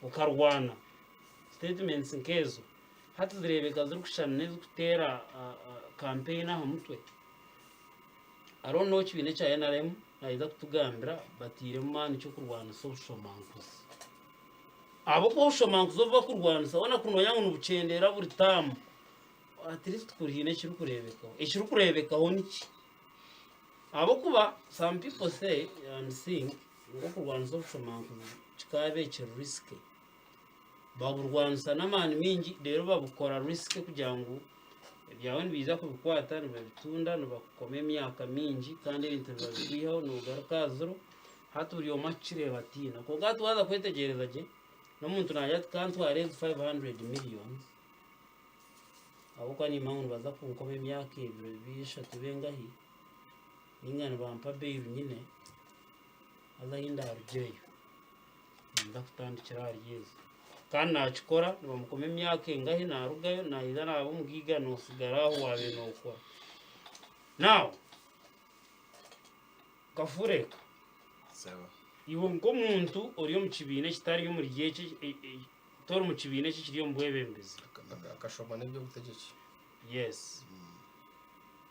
ukarwana statements nkezo hati zirebeka ziri kushana neza kutera campaign aha mutwe arono kibine cya NRM naiza kutugambira batiremo mani cyo kurwana social mankuzi abo ko shomankuzi ova kurwana sabona kuno yangu nubucendera buri tamu at least kurihine kiri kurebeka ikiri kurebekaho niki abo kuba some people say and think ngo kurwana social mankuzi kikabe kiri risky baburwanisa n'amani mingi rero babukora risk kugira ngo byawe biza kubikwata nibitunda nibakome imyaka mingi kandi ibintu bibiho nugaruka haturiyo macire batina ko gato waza kwetegereza je n'umuntu najya kantware 500 million abo kwa ni mpamvu baza kunkome imyaka ibiro bishatu bengahi ningana bampa bail nyine azahinda arjeyo ndakutandikira ariyeze kandi nakikora nibamukome imyaka ingahe narugayo nayiza nabo mugiga nosigaraho wabe nokora now kafureka sawa iwo ngo muntu uriyo mu kibine kitari yo muri gihe tori mu kibine kiriyo mbwebembezi akashoma n'ibyo gutegeke yes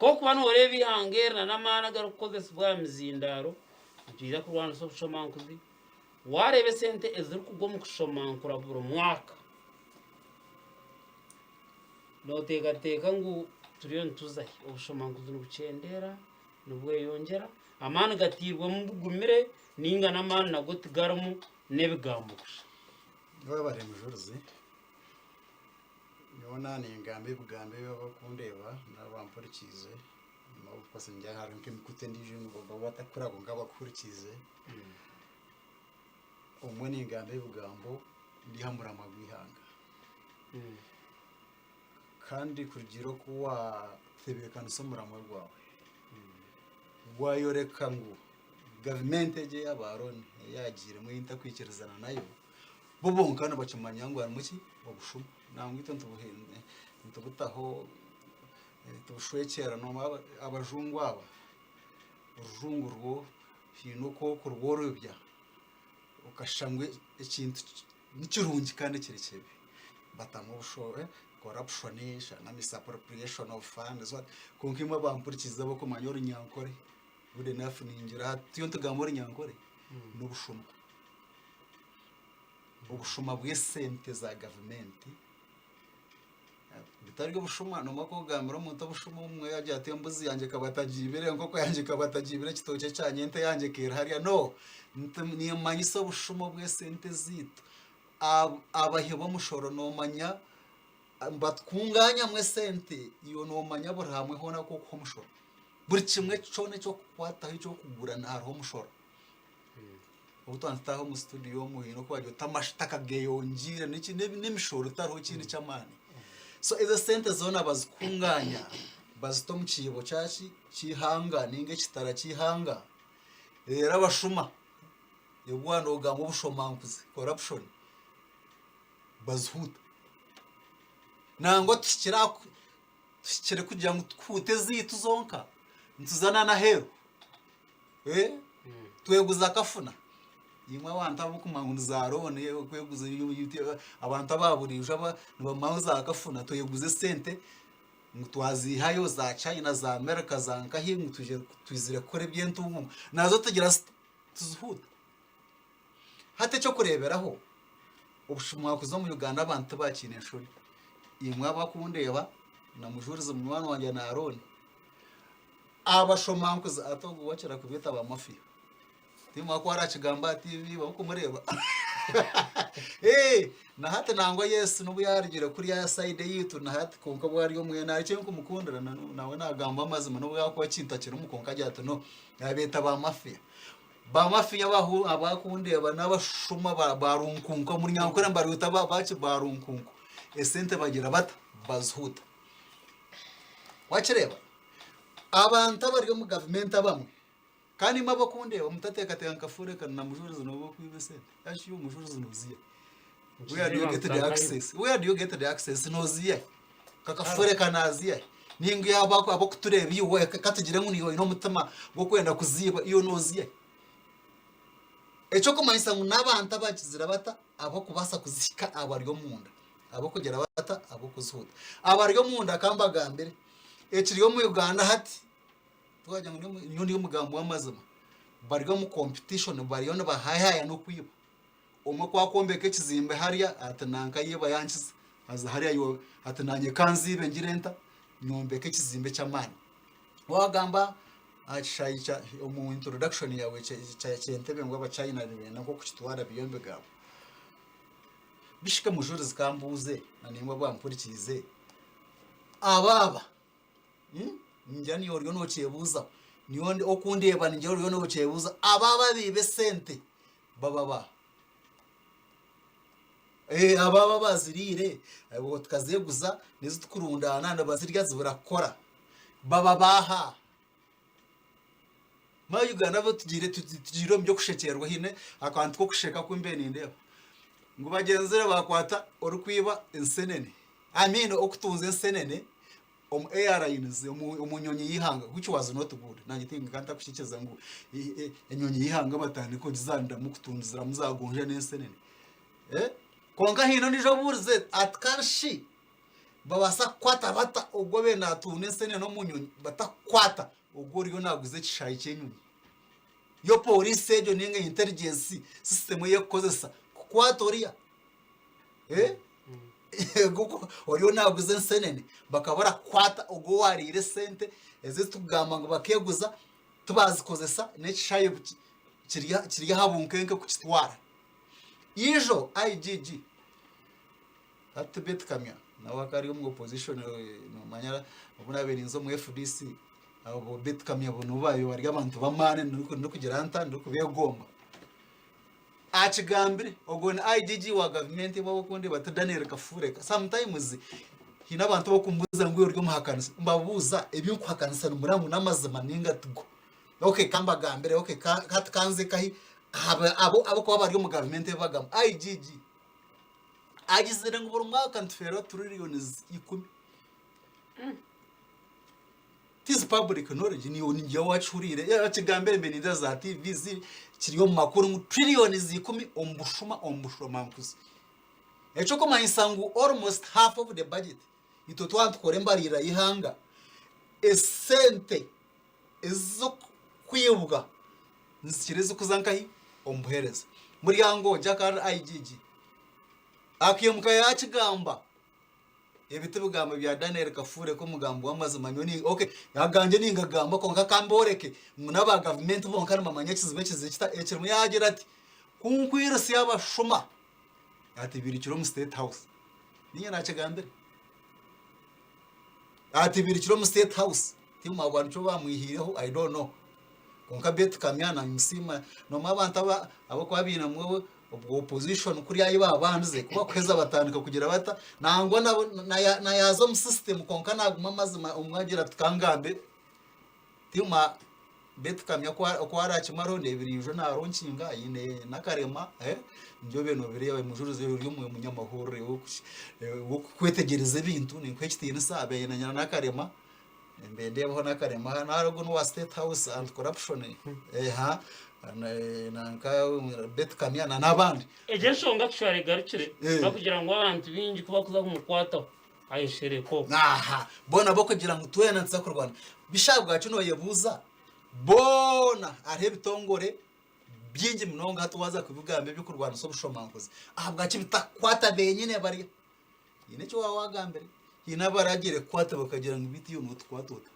ko kuba nore bihangera n'amana garukoze sibwa mizindaro byiza kurwana so kushomankuzi warebe sente eziri kugwa mu kushomankura buri mwaka notegateka ngo turiyo ntuzahe ubushomankuzi n'ubucendera nubwo yongera amana gatirwa mu bugumire ninga n'amana nago tigaramu nebigambusha niwe bare mujuruzi yona ningambe bugambe bakundeba n'abampurikize no kwase njya hari nk'imikute ndije ngo batakura ngo ngabakurikize umwe ningambe bugambo ndi hamura amagwihanga kandi kugiro kuwa tebekana somuramo rwawe wayoreka ngo government eje y'abaroni yagire mu intakwikirizana nayo bobonkana bacumanya ngo arumuki obushuma nangwe itonto buhende ntubutaho tushwekera no abajungu aba urujungu rwo hino ko kurworobya ukashangwe ikintu n'ikirungi kandi kirekebe batamu bushobe corruptionisha na misappropriation of funds konkima bampurikiza bo kumanyora nyankore bude nafu ningira tiyo ntugamora nyankore n'ubushuma ubushuma bw'esente za government bitaryo bushuma no mako gamira umuntu bushuma umwe yaje atembuzi yanje kabatagibire nkoko yanje kabatagibire kitoke cyanyente yanje kera hariya no ni manyiso bushuma bw'esente zito abahebo mushoro no manya mbatkunganya mwe sente iyo no manya burahamwe hona ko mushoro buri kimwe cone cyo kwata cyo kugura na haro mushoro ubutwantaho mu studio mu hino ko bajyo tamashitaka geyonjira niki n'imishoro taro kindi cyamani so izo sente zona bazikunganya bazito mu kibo cyaci kihanga ninge kitara kihanga era abashuma yobwana ugamba ubushomankuzi corruption bazhuta nango tukire kugira ngo twute zitu zonka ntuzana na hero tweguza kafuna yimwe abantu abukumangu zarone kweguza abantu ababurije aba nibamaho zakafuna tweguze sente ngutwazihayo za China za America za nkahingu tuje twizire kore byentu nazo tugira tuzuhuta hate cyo kureberaho ubushumwa kuzo mu Uganda abantu bakine shuri imwe abakundeba na mujurize mu mwana wanjye na Aroni abashomankuza atogo wacira kubita abamafiya timwa ko arachigamba TV bakumureba na hate nangwa Yesu nubu yarigire kuri ya side yitu na hate konka bwari yo mwe na cyo kumukundira nawe nagamba amazima nubu yakwa kintakira umukonka ajyato no yabeta bamafiya bahu abakundeba n'abashuma barunkunka muri nyankora mbaruta baci barunkunku esente bagira bata bazhuta wachireba abantu bari mu government abamwe kandi mabakundeba mutateka tenkafure kana mujurizo no kwibesente yashi yo mujurizo noziye where do you get the access noziye kakafure kanaziye ningi yabako abakutureba iwe katugire nkuni yo no mutama bwo kwenda kuziba iyo noziye eco kumanyisa ngo n'abantu abakizira bata abo kubasa kuzika abaryo munda abo kugera bata abo kuzuta abaryo munda kambagambere ekiriyo mu Uganda hati twajya ngo nyundi y'umugambo w'amazima baryo mu competition baryo no bahaya no kwiba umwe kwa kombeke kizimbe hariya atananka yeba yankiza aza hariya yo atananye kanzibe ngirenta nyombeke kizimbe cy'amani wagamba achayicha mu introduction yawe cyentebe ngo abachina ribena ko kukitwara biyombe gabo bishika mu juru zikambuze nanimwe bampurikize ababa njani yoriyo no cyebuza niyonde okundeba ninje yoriyo no cyebuza ababa bibe sente baba ababa bazirire abo tukazeguza nizo tukurundana ndabazirya ziburakora baba baha ma Uganda bo tugire byo kushekerwa hine akantu ko kusheka kwimbe nindeba ngo bagenzera bakwata orukwiba ensenene okutunze ensenene airlines umunyonyi yihanga which was not good nanjye tinga kanta kushikeza ngo enyonyi yihanga batane ko gizanda mu kutunzira muzagonje n'ensenene konga hino nijo burze atkanshi babasa kwata bata ubwo bena tune ensenene no munyonyi batakwata ubwo riyo naguze kishayi cyenyunyi yo police ejo ninge intelligence system ye kozesa kwatoriya guko oriyo naguze ensenene bakabara kwata ubwo warire sente ezitugamba ngo bakeguza tubazikozesa n'ekishayi kiriya habunkenke kukitwara ijo IGG atubet kamya nawakari mu opposition no manyara ubuna berinzo mu FDC abo bet kamya bono bayo bari abantu bamane no kugira anta no kubegomba achigambire ogone IGG wa government babo kundi batadanira kafureka sometimes hina abantu bakumbuza ngo yoryo muhakanisa mbabuza ebyo kuhakanisa muramu namazima ninga tugo okay kambagambire okay kanze kahi abo kwa bari mu government bagam IGG agizire ngo burumwaka ntfero trillions 10 this public knowledge ni onje wachurire yakigambere mbe ninda za TV kiriyo mu makuru ngo trillions 10 ombushuma mkuzi echo ko mayisangu almost half of the budget ito twantukore mbarira yihanga esente ezo kwiyubwa nzikireze kuzankahi ombuhereza muri yango jakar IGG akiyemuka yakigamba ebite bugamba bya Daniel Kafure ko mugambo w'amazima nyoni okay yaganje ningagamba ko ngakamboreke munaba government bo nkana mamanya kizibe kizikita ekirmu yagira ati kunkwira si yabashuma ati birikiro mu state house niye nakigambere ati birikiro mu state house timu abantu cyo bamwihireho I don't know konka bet kamyana musima no mabanta abo kwabina mwe ubwo opposition kuri yayi babanze kuba kweza batandika kugira bata nangwa na yazo mu system konka naguma mazima umwagira tukangambe tima bet kamya ko arakimaro ndebirijo na ronkinga yine nakarema njo beno biriye mujuruze y'umwe munyamahoro wo kwetegereza ibintu ni kwekitine sabe na nakarema mbendeho nakarema narago no state house and corruption nanka bet kamyana nabandi eje shonga kushare garukire bakugira ngo abantu bingi kuba kuza kumukwata ayishere ko bona boko kugira ngo tuwena nza kurwana bishabwa cyo no yebuza bona arebe bitongore byingi munonga hatuwaza kubigambe byo kurwana so bushomankoze ahabwa cyo bitakwata benyine bari yine cyo wagambere hina baragire kwata bakagira ngo ibiti yo mutwatota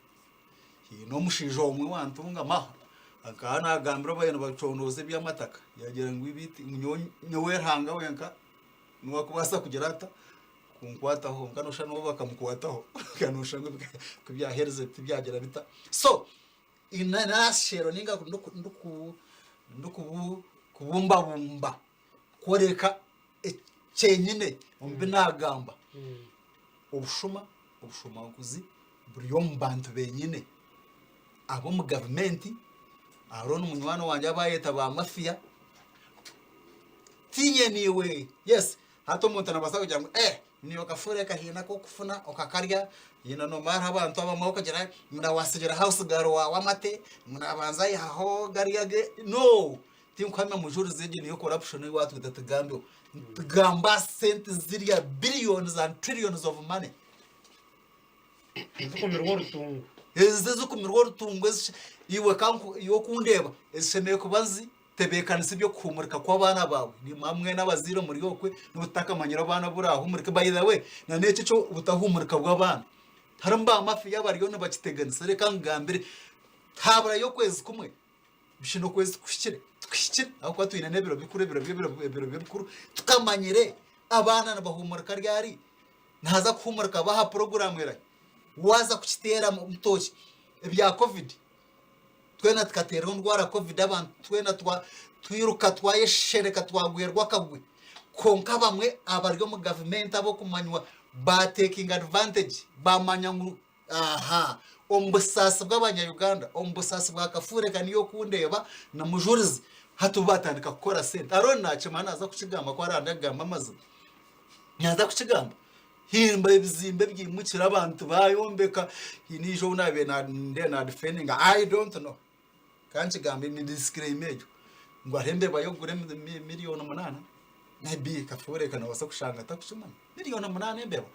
hino mushijo umwe wantunga maha akana gambira bayano bacondoze by'amataka yagira ngo ibiti nyowerhanga wenka nuwa kubasa kugira ata kunkwataho kanosha no bakamukwataho kanosha ngo kubyahereze byagira bita so inanashero ninga kubumba bumba koreka cyenyine umbe nagamba ubushuma kuzi buriyo mbantu benyine abo mu government arona umunywana wanje abayeta ba mafia tinye niwe yes hato umuntu nabasa kugira ngo niyo Kafure kahina ko kufuna okakarya yina no mara abantu abamwe kugira muna wasigera house garo wa mate muna banza yaho gariyage no tinkwame mujuri zeje niyo corruption watu datagambyo tugamba sente ziriya billions and trillions of money nzukumirwa rutungu ezizo kumirwa rutungu iwe kanku yo kundeba ezishemeye kubanzi tebekanisa ibyo kumurika kw'abana bawe ni mamwe n'abazira muri yokwe n'ubutaka manyira abana buraho umurika by the way na nece cyo ubutahumurika bw'abana haramba amafi y'abariyo n'abakiteganisa reka ngambire habura yo kwezi kumwe bishino kwezi twishire aho kwa tuyina nebiro bikuru tukamanyire abana n'abahumurika ryari naza kuhumurika baha program era waza kukitera mutoki ebya covid twena tukatera ndwara covid abantu twena twiruka twayeshereka twagwerwa kagwe konka bamwe abaryo mu government abo kumanywa ba taking advantage bamanya ombusasi bw'abanya-Uganda ombusasi bwa Kafure kaniyo kundeba na mujurizi hatubatandika gukora sente arona chimana aza kuchigamba kwa randagamba mazu nyaza kuchigamba himba ibizimbe byimukira abantu bayombeka hinijo unabe na defending I don't know kanchi gambe ni discriminate ngo ahembe bayogure miliyoni 8 nabi Kafure kana wasa kushanga takushimana miliyoni 8 mbeba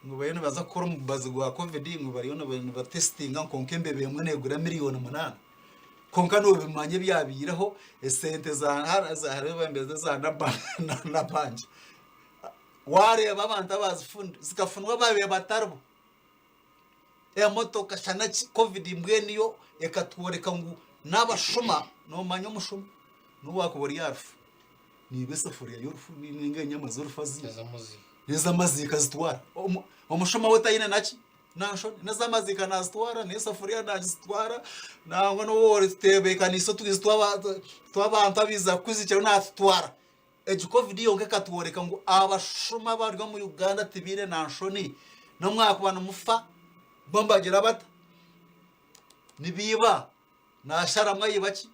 ngo bayone baza kora mubazi gwa covid ngo bariyone ba testing ngo nkembe bemwe negura miliyoni 8 konka no bimanye byabiraho esente za hareba mbeze za na banje wareba abantu abazifunda zikafunwa babe batarbo motoka shana covid mbwe niyo yakatworeka ngo nabashuma no manyo mushuma nuwakubori yarfu ni besafuriya y'urufu n'ingenya mazurfazi neza mazika zitwara umushuma wotayina naki nasho neza mazika nazitwara n'isafuriya nazitwara nangwa no wori tebeka niso tw'abantu abiza kuzikira natwara ejo covid yonke katworeka ngo abashuma barwa mu Uganda tibire nanshoni no mwakubana mufa bombagira bata nibiba nashara mwayibaki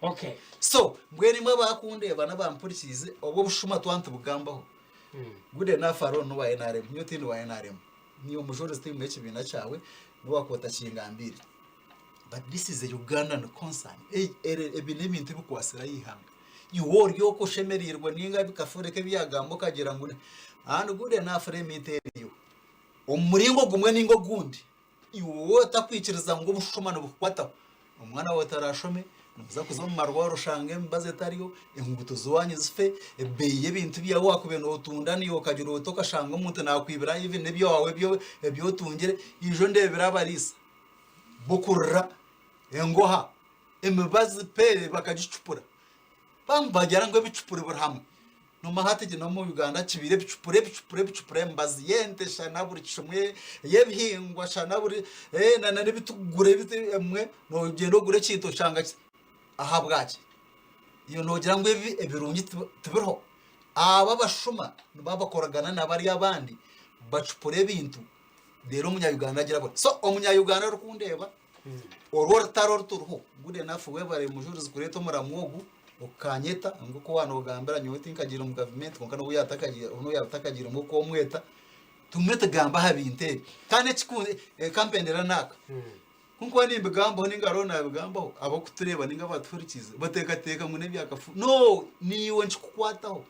okay so mbweni mwe bakundeba nabampurikize obwo bushuma twantu bugambaho gude na faro no wa NRM nyotini wa NRM niyo mujore steam mechi bina cyawe no wakota kingambire but this is a Ugandan concern ebinebintu bikwasira yihanga iwo ryoko shemerirwa ninga bikafureke byagambo kagira ngo and gude na frame iteriyo umuringo gumwe ningo gundi iwo takwikiriza ngo bushuma no bukwata umwana wa tarashome nuza kuzoma marwa rushange mbaze tariyo inguto zuwanyi zife ebeye bintu bya wakubeno utundani yo kagira utoka shanga umuntu nakwibira even nebyo wawe byo tungire ijo ndebira barisa bukurra engoha emibazi pere bakagicupura bambagera ngo bicupure burhamwe no mahatege no mu Uganda kibire bicupure mbazi yente shana buri cumwe yebihingwa shana buri na bitugure bitemwe no gendo gure cito shanga aha bwaki iyo nogira ngo ebirungi tibirho aba bashuma babakoragana nabari abandi bacupure bintu rero umunya-Uganda agira bo so umunya-Uganda rukundeba oror taror turho gude nafu webare mujurizi kureto muramwogu ukanyeta ngo ko wana ugambira nyote nkagira mu government konka no yatakagira uno yatakagira mu ko mweta tumete gamba habinte kane chikunde kampendera naka kunko ni bigambo ningaro na bigambo abo kutureba ninga batfurikize bateka ngo nebyakafu no niwe nchikukwataho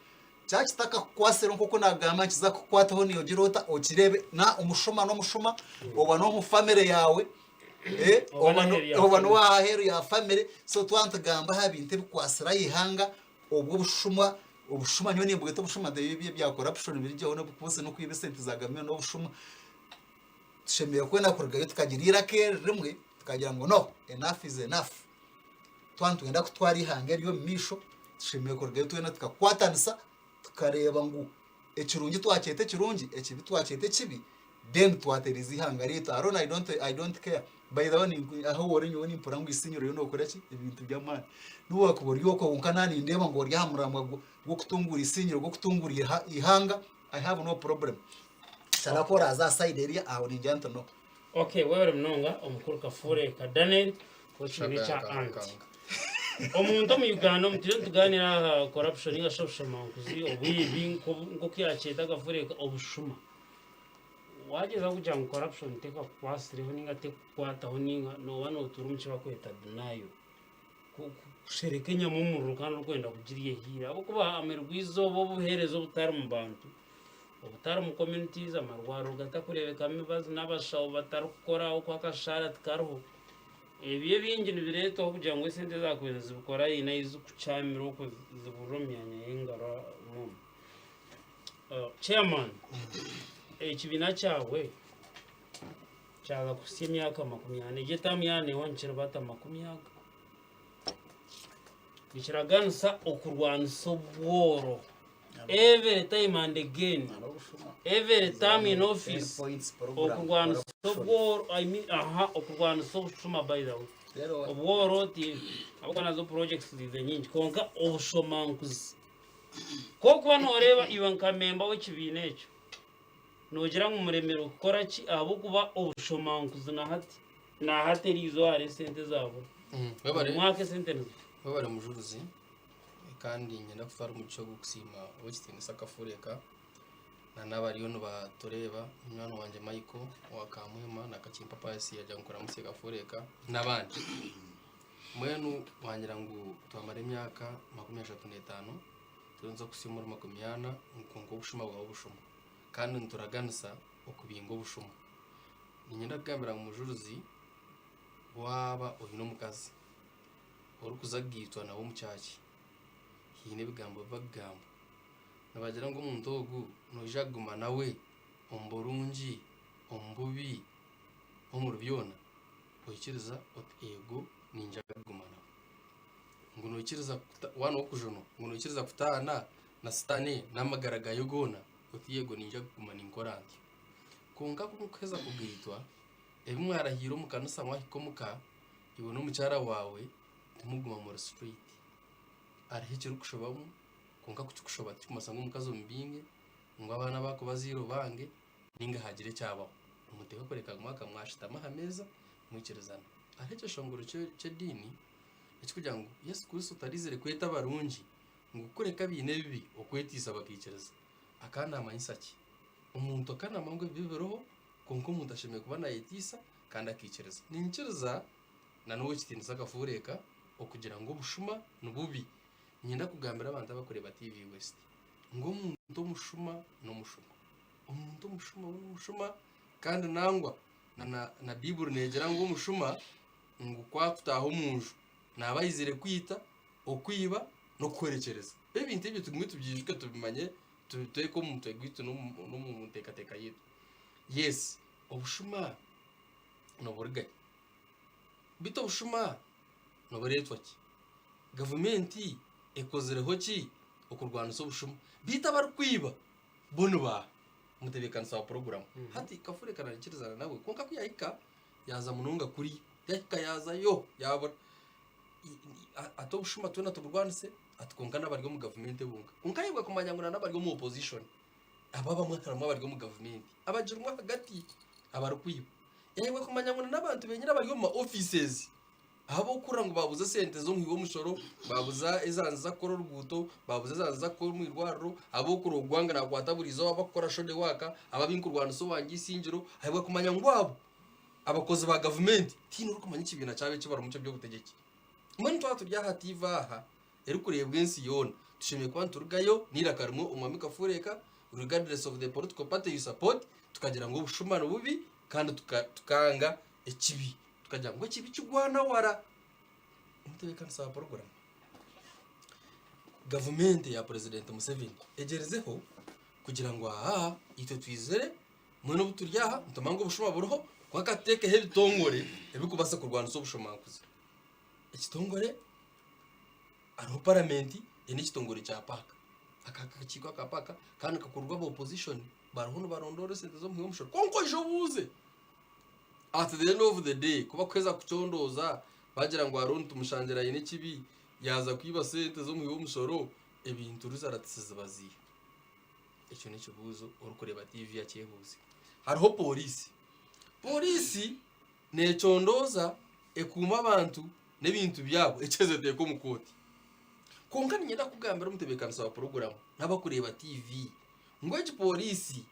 cyachi taka kwasero nkoko nagamba kiza kukwataho niyo girota okirebe na umushuma no mushuma oba no mu family yawe obano waheru ya family so twanta gamba habinte bikwasira yihanga obwo bushuma nyo nimbuge to bushuma de bya corruption birije no bukuse no kwibe sente zagamye no bushuma shemeye ko nakurgayo tukagirira ke rimwe tukagira ngo no enough is enough twantu ngenda kutwari hange ryo misho shemeye kurgayo twena tukakwatanisa tukareba ngo ekirungi twakete kirungi ekibi twakete kibi then twaterizi hanga rito I don't care by the way aho wori nyoni mpurangu isinyoro yo nokora ki ibintu by'amana nuwa kubori yoko unkanani ndeba ngo ryamuramwa go kutungura isinyoro go kutungura ihanga I have no problem sarakora za side area aho ni janto no okay wewe mnonga omukuru Kafure ka Daniel ko chibicha anti omuntu mu Uganda mutire tuganira corruption ingashobshoma kuzi obibi ngo kyacheta Kafure obushuma wageza kuja mu corruption teka kwasire honinga tekwata honinga no wano turumchi bakweta nayo kusherekenya mu muriro kandi urwenda kugiriye hira abo kuba amerwizo bo buherezo butari mu bantu ubutari mu communities amarwaro gatakurebeka mibazi n'abashawo batarukora uko akashara tikaruho ebiye bingi nibireto kugira ngo sente zakweza zibukora ina izo kucamira uko ziburomyanya y'ingara mu chairman ekibina cyawe cyaga kusia myaka 20 getamyane wancira bata 20 bikiraganisa okurwanisa obworo every time and again every time in office okurwanisa obworo okurwanisa obushuma by the way obworo ti abakana zo projects zize nyingi konka obushomankuzi kokuba noreba iwe nkamemba w'ekibina ekyo nogira nk'umuremero gukora ki abo kuba obushomankuzi nahati rizo hari sente zabo mwaka sente nizo babare mujuruzi kandi nyenda kufara umuco gusima w'ekitendesa kafureka na nabariyo no batoreba umwana wanje Michael wakamwema nakachimpa pasi yaje gukora musi kafureka nabandi mwenu wangira ngo twamara imyaka 35 tunzo kusimura 20 nkongo bushuma bwa bushuma kandi nturaganisa okubingo bushuma nyenda kugambira mu mujuruzi waba oyino mukazi orukuzagitwa nawo mucyaki hine bigambo bagambo nabagira ngo umuntu ogu nojaguma nawe omborungi ombubi omurubyona oyikiriza ego ninjaguma nawe ngo nokiriza wana okujono ngo nokiriza kutana na stane namagaraga yogona yego ninjaguma ninkoranti konka kumukeza kugitwa ebimwarahiro mukanusa mwahikomuka ibono mucyara wawe muguma mu street arihekera kushobamu konka kucyushoba cyumasanga umukazo mbinge ngo abana bako baziro bange ninga hagire cyabaho umuteka koreka mwaka mwashitama hameza mwikerezana ariheke shongoro cyo dini icyo kugira ngo Yesu Kristo tarizere kweta barungi ngo kureka bine bibi okwetisa bakikereza akana amanyisaki umuntu akana mangwe biberoho konko umuntu ashemeye kubana yetisa kandi akikereza ninkereza na n'uwo kitindisa kafureka okugira ngo bushuma nububi nyenda kugambira abantu abakoreba TV West ngo umuntu mushuma no mushuma umuntu mushuma kandi nangwa na Bible negera ngo mushuma ngo kwakutaho munju nabayizire kwita okwiba no kwerekereza ebintu ibyo tugumye tubyijwe tubimanye tuteko mu mutwe no mu mutekateka yitu yes obushuma no burga bito bushuma no buretwaki government ekozereho ki okurwanisa obushuma bita barukwiba bono ba mutebekanisa program hati kafureka nakirizana nawe konka kuyahika yaza mununga kuri yahika yaza yo yabona ato bushuma tuna tuburwanise atukonka nabaryo mu government bunga unkayibwa kumanyangura nabaryo mu opposition ababa mwakaramo abaryo mu government abajirumwa hagati abarukwiba yahibwa kumanyangura nabantu benyira abaryo mu offices abo kura ngo babuze sente zo mwibo mushoro babuza ezanza koro ruguto babuze ezanza koro mwirwaro abo kurogwanga na kwataburizo abakora shode waka ababinkurwana so wangisi ingiro ahibwa kumanya ngwabo abakozi ba government tino rukumanya ikibina cyabe kibara mucyo byo gutegeki mwe twatu rya hativaha eri kurebwe ensi yona tushimye kwanturugayo nirakarimo umwami kafureka regardless of the political party you support tukagira ngo bushumano bubi kandi tukanga ekibi tukagira ngo kibi cyugwana wara mutebekana sa program government ya president Museveni egerezeho kugira ngo ito twizere mwe no buturyaha ntamango bushuma buroho kwakateke hebitongore ebikubasa kurwana so bushomankuze ekitongore ariho parliament ene kitongore cya paka akakikwa kapaka kandi kakurwa ba opposition barahono barondore sente zo mwiyo mushoro konko jobuze at the end of the day kuba kweza kucondoza bagira ngo aruntu mushangira yene kibi yaza kwiba sente zo mwiyo mushoro ebintu ruzaratisiza baziye icyo ni kibuzo urukureba TV ya cyehuze hariho polisi necondoza ekuma abantu nebintu byabo ecezete ko mukoti konka nyenda kugambira mutebekanisa wa program nabakureba TV ngweje polisi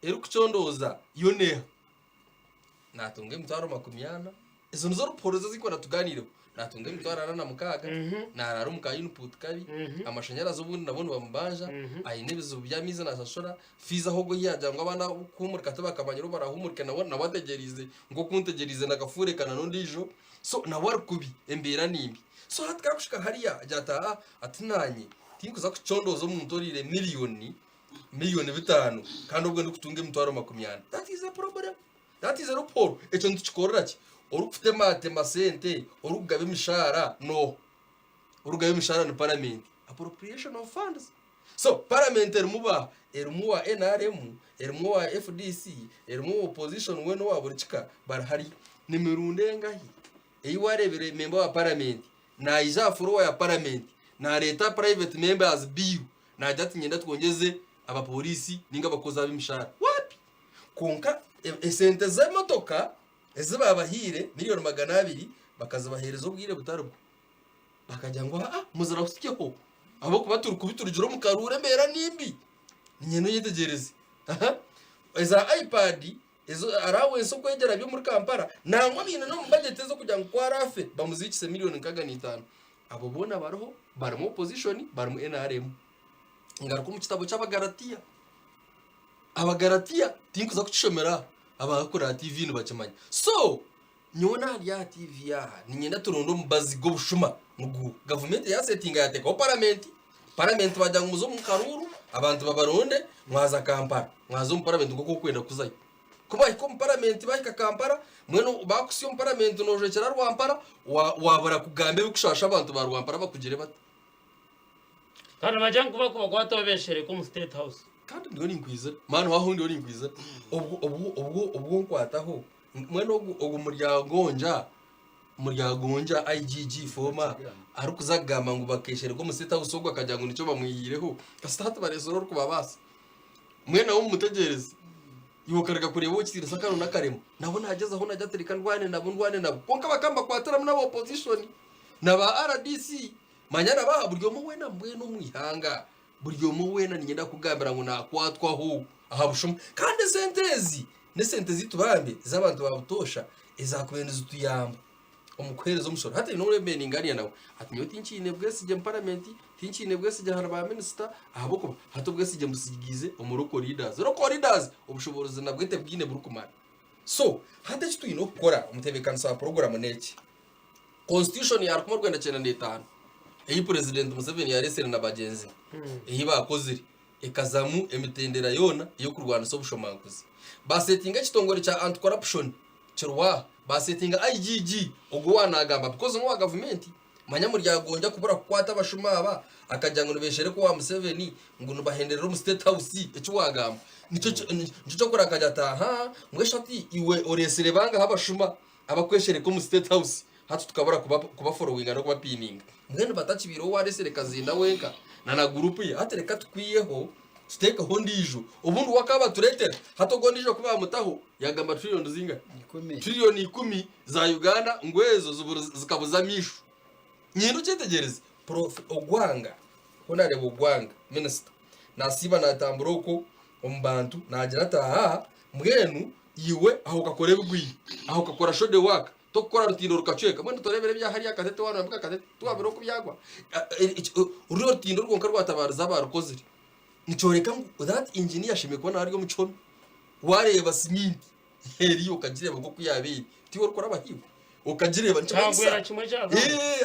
erukucondoza yoneha natunge mutaro 20 izo nizo polisi zikora tuganire natunga imitwaro arana mukaga narara umuka input kabi amashanyarazi ubundi nabone bamubanja ayine bizu byamize nasashora fiza hogo yajya ngo abana kumurika tabakamanyiro barahumurika nabategerize ngo kuntegerize nagafure kana nondijo so nawar kubi embera nimbi so hatka kushika hariya jata atinanye tinkuza kuchondozo muntorire miliyoni 5 kandi ubwo ndikutunga imitwaro 20 that is a problem, that is a report echo ndichikorera ki orufite mate masente orugabe mishara no orugabe mishara ni parliament appropriation of funds so parliament erimu wa NRM erimu wa FDC erimu opposition weno wa burchika barahari nimirunde ngahi eyiwarebere member wa parliament na iza furo ya parliament na leta private members bill na jati nyenda twongeze abapolisi ninga bakoza b'imishara wapi konka esente za motoka eze babahire miliyoni 200 bakazabahereza ubwire butarubwo bakajya ngo muzara kusikeho abo kubaturu kubiturujiro mu karure mbera nimbi nyeno yitegereze eza iPad ezo arawe so kwegera byo muri Kampala nangwa bino no mu budget zo kujya ngo kwa rafe bamuzikise miliyoni 5 abo bona baraho barimo opposition barimo NRM ngaruko mu kitabo cy'abagaratia abagaratia tinkuza kucishomera abakora TV nibacamanya so nyona ya TV ya ninyenda turondo mubazi go bushuma mugu government ya setting ya teko parliament bajya umuzo mu karuru abantu babaronde mwaza Kampala mwazo mu parliament ngo kwenda kuzayo kuba iko mu parliament bahika Kampala mweno bakusiyo mu parliament noje cyara rwampara wabara kugambe bikushasha abantu ba rwampara bakugire bata kana bajya kuba kwata babeshere ko mu state house kandi ndoni nkwiza manu waho ndoni nkwiza ubwo nkwataho mweno ugu muryagonja IGG forma ari kuzagama ngo bakeshere ko mu state house ubwo akajya ngo nico bamwiyireho kastate baresoro ko babasa mwena wo mutegereze yukarega kureba ukitira sakano nakaremo nabo nageze aho najya terika ndwane nabo konka bakamba kwatara mu nabo opposition naba RDC manyana baha buryo mu wena mbweno mwihanga buryo mu wena nyenda kugambira ngo nakwatwaho aha bushuma kandi sentezi tubambe z'abantu babutosha ezakubendeza utuyamba omukwereza umusoro hata ino rebe ningariya nawe atinyo tinchine bwese je parliament tinchine bwese je haraba minister ahubwo hato bwese je musigize umuroko leaders ubushobozi na bwete bwine burukumana so hata kitu ino kora umutebekanisa program neki constitution ya Rwanda Rwanda 95 eyi president Museveni yaresera na bagenzi eyi bakoziri ekazamu emitendera yona yo kurwana so bushomankuzi basetinga kitongore cha anti corruption kirwa basetinga IGG ogwana agamba because no government manyamuryagonja kubura kwata abashumaba akajya ngo nubeshere ko wa Museveni ngo nubahenderera mu state house ecyo wagamba nico kora akajya mweshati iwe oresere banga habashuma abakweshere ko mu state house hatu tukabura kuba following no kuba pinning mwene batachibiro waresere kazinda wenka na group ye hatereka tukwiyeho stake hondijo ubundu wakaba turetera hatogondijo kuba mutaho yagamba trillion zinga trillion 10 za Uganda ngwezo zikabuza mishu nyendo cyetegereze prof ogwanga honare bogwanga minister nasiba natamburoko ombantu nagira taha mwenu yiwe aho kakore bugwi aho kakora shode waka tokora rutindo rukacweka mwene torebere bya hariya katete wana mbika katete twabiro kubyagwa uri rutindo rwonka rwatabariza barukozire nicoreka that engineer shime kubona ari mu cyomi wareba siminti heriyo kagireba ngo kuyabiri tiwo rukora abahiwe ukagireba cyagwera kimwe cyabo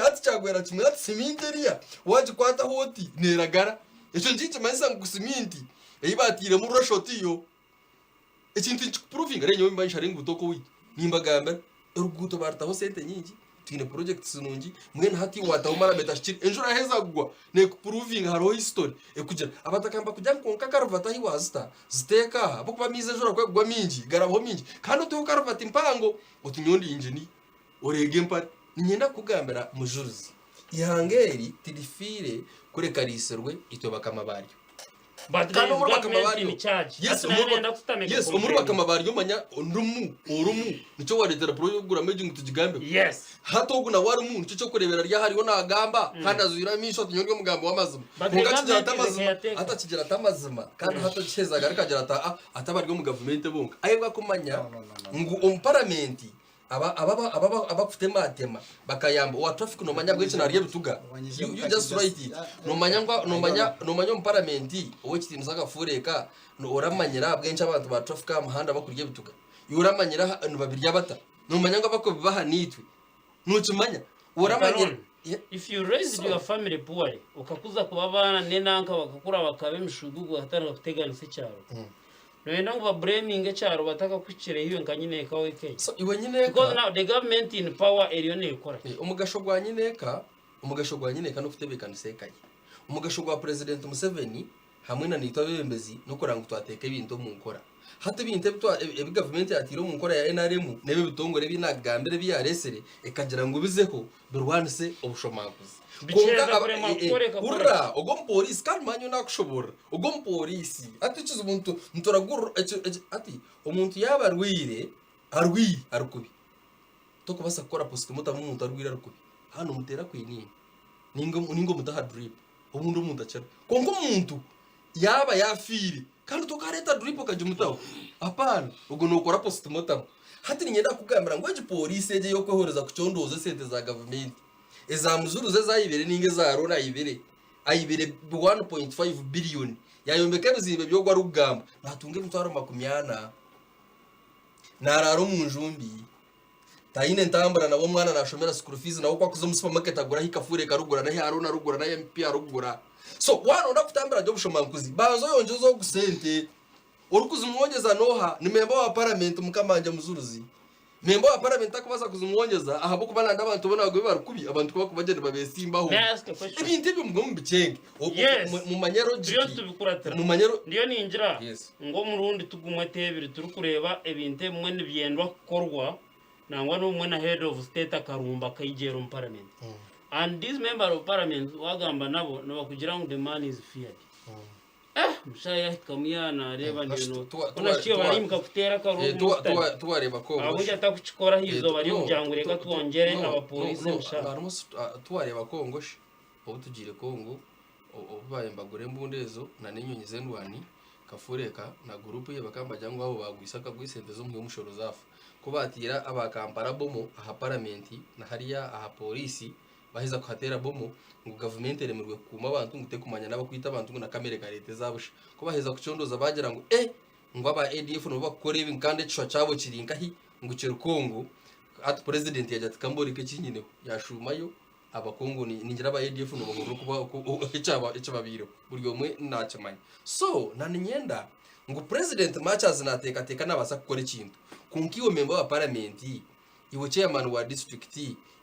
ati cyagwera kimwe ati siminti riya waje kwata hoti neragara icyo njije manisa ngo siminti eyibatire mu rashoti yo ikintu proving renyo mbanisha rengu toko wi nimbagamba eruguto bartaho sente nyingi tine project sinungi mwene hati wata umara metashiri enjura heza gugwa ne proving haro history ekugira abatakamba kujya konka karvata hi wasta steka bokuba mize enjura kwegwa mingi garabo mingi kandi to karvata impango utinyondi injini orege mpa nyenda kugambira mujuruzi ihangeri tidifire kure kariserwe itoba baryo kandi umuru bakamabaryo yes umuru bakamabaryo manya orumu nico waretera project meji tujigambe yes hatogu na warumu nico cyo kurebera rya hariho nagamba kandi azura misho tunyonge mugambo w'amazima mugakigira tamazima hata kigira tamazima kandi hata kihezaga rikagira atabaryo mu government bonka ayebwa kumanya ngo parliament abafite matema bakayamba wa traffic no manya bw'iki nariye bituga you just write it no manya mu parliament owe kitintu sagafureka no oramanyira bw'enshi abantu ba traffic amahanda bakuriye bituga yoramanyira no babirya bata no manya ngo bako bibaha nitwe nucimanya oramanyira. If you raised your family poorly ukakuza kuba bana nenanka bakakura bakabe mishugugu hatana kuteganise cyaro Noenda ngo blaming cyaro bataka kwicire hiyo nkanyine kawe ke. So iwe nyine because now the government in power eriyo ne ikora. Umugasho gwa nyineka no kutebekana sekaye. Umugasho gwa President Museveni hamwe na nitwa bembezi no kuranga twateka ibintu mu nkora. Hata ibintu bitwa government yatiro mu nkora ya NRM nebe bitongore binagambere biyaresere ekagira ngo bizeho birwanise obushomakuzi. Ura ogom polisi kalmanyo nakushobora ogom polisi atikiza umuntu ntoraguru ati umuntu yabarwire arkubi toko basa gukora postmortem umuntu arwire arkubi hano mutera kwinini ningo mutaha drip umuntu acera kongo umuntu yaba yafire kandi tokareta drip kaje mutaho apana ubwo nokora postmortem hati nyenda kugambira ngo polisi eje yo kwehoreza kucyondoze sente za government ezamuzuruze zayibere ninge zaro nayibere ayibere 1.5 billion yayombeka bizibe byo gwa rugamba natunge mutwaro 80 nararo mu njumbi tayine ntambara nabo mwana nashomera school fees nawo kwa kuzo mu supermarket agura hikafure karugura na haro na rugura na MP arugura so wano ndakutambara byo bushomankuzi banzo yonjezo gusente urukuzi mwongeza noha ni member wa parliament mukamanja muzuruzi member wa parliament akubaza kuzumwongeza ahabo kubana ndabantu bona bagwe barukubi abantu kuba kubagenda babesimbaho ibintu byo mugomba bicenge mu manyero mu manyero ndiyo ninjira ngo murundi tugumwe tebiri turi kureba ibintu mwe nibyendwa korwa nangwa no mwe na head of state akarumba kayigero mu parliament and this member of parliament wagamba nabo no bakugira ngo the man is feared mushaya kamiyana reba ndino unakiyo barimka kutera karungu tuwareba ko abuja atakuchikora hizo bari mujangureka tuongere abapolisi musha barimo tuwareba Kongoshi ubu tugire Kongo ubaye mbagure mbundezo na nenyonyi zendwani kafureka na group ye bakamba jangwa abo bagwisaka gwisente zo mu mushoro zafu kubatira abakampara bomo aha parliament na hariya aha polisi baheza kuhatera bomo ngo government remerwe kuma abantu ngute kumanya nabakwita abantu ngo na kamere ka leta zabusha ko baheza kucondoza bagira ngo ngo aba ADF no bakore ibintu kandi cyo cyabo kirinka hi ngo Kongo at president yaje atakambori ke kinyine yashumayo abakongo ningira aba ADF no bagoro kuba icaba biro buryo mwe nacamanya so nani nyenda ngo president matches nateka nabasa gukora ikintu kunkiwo member wa parliament iwe chairman wa district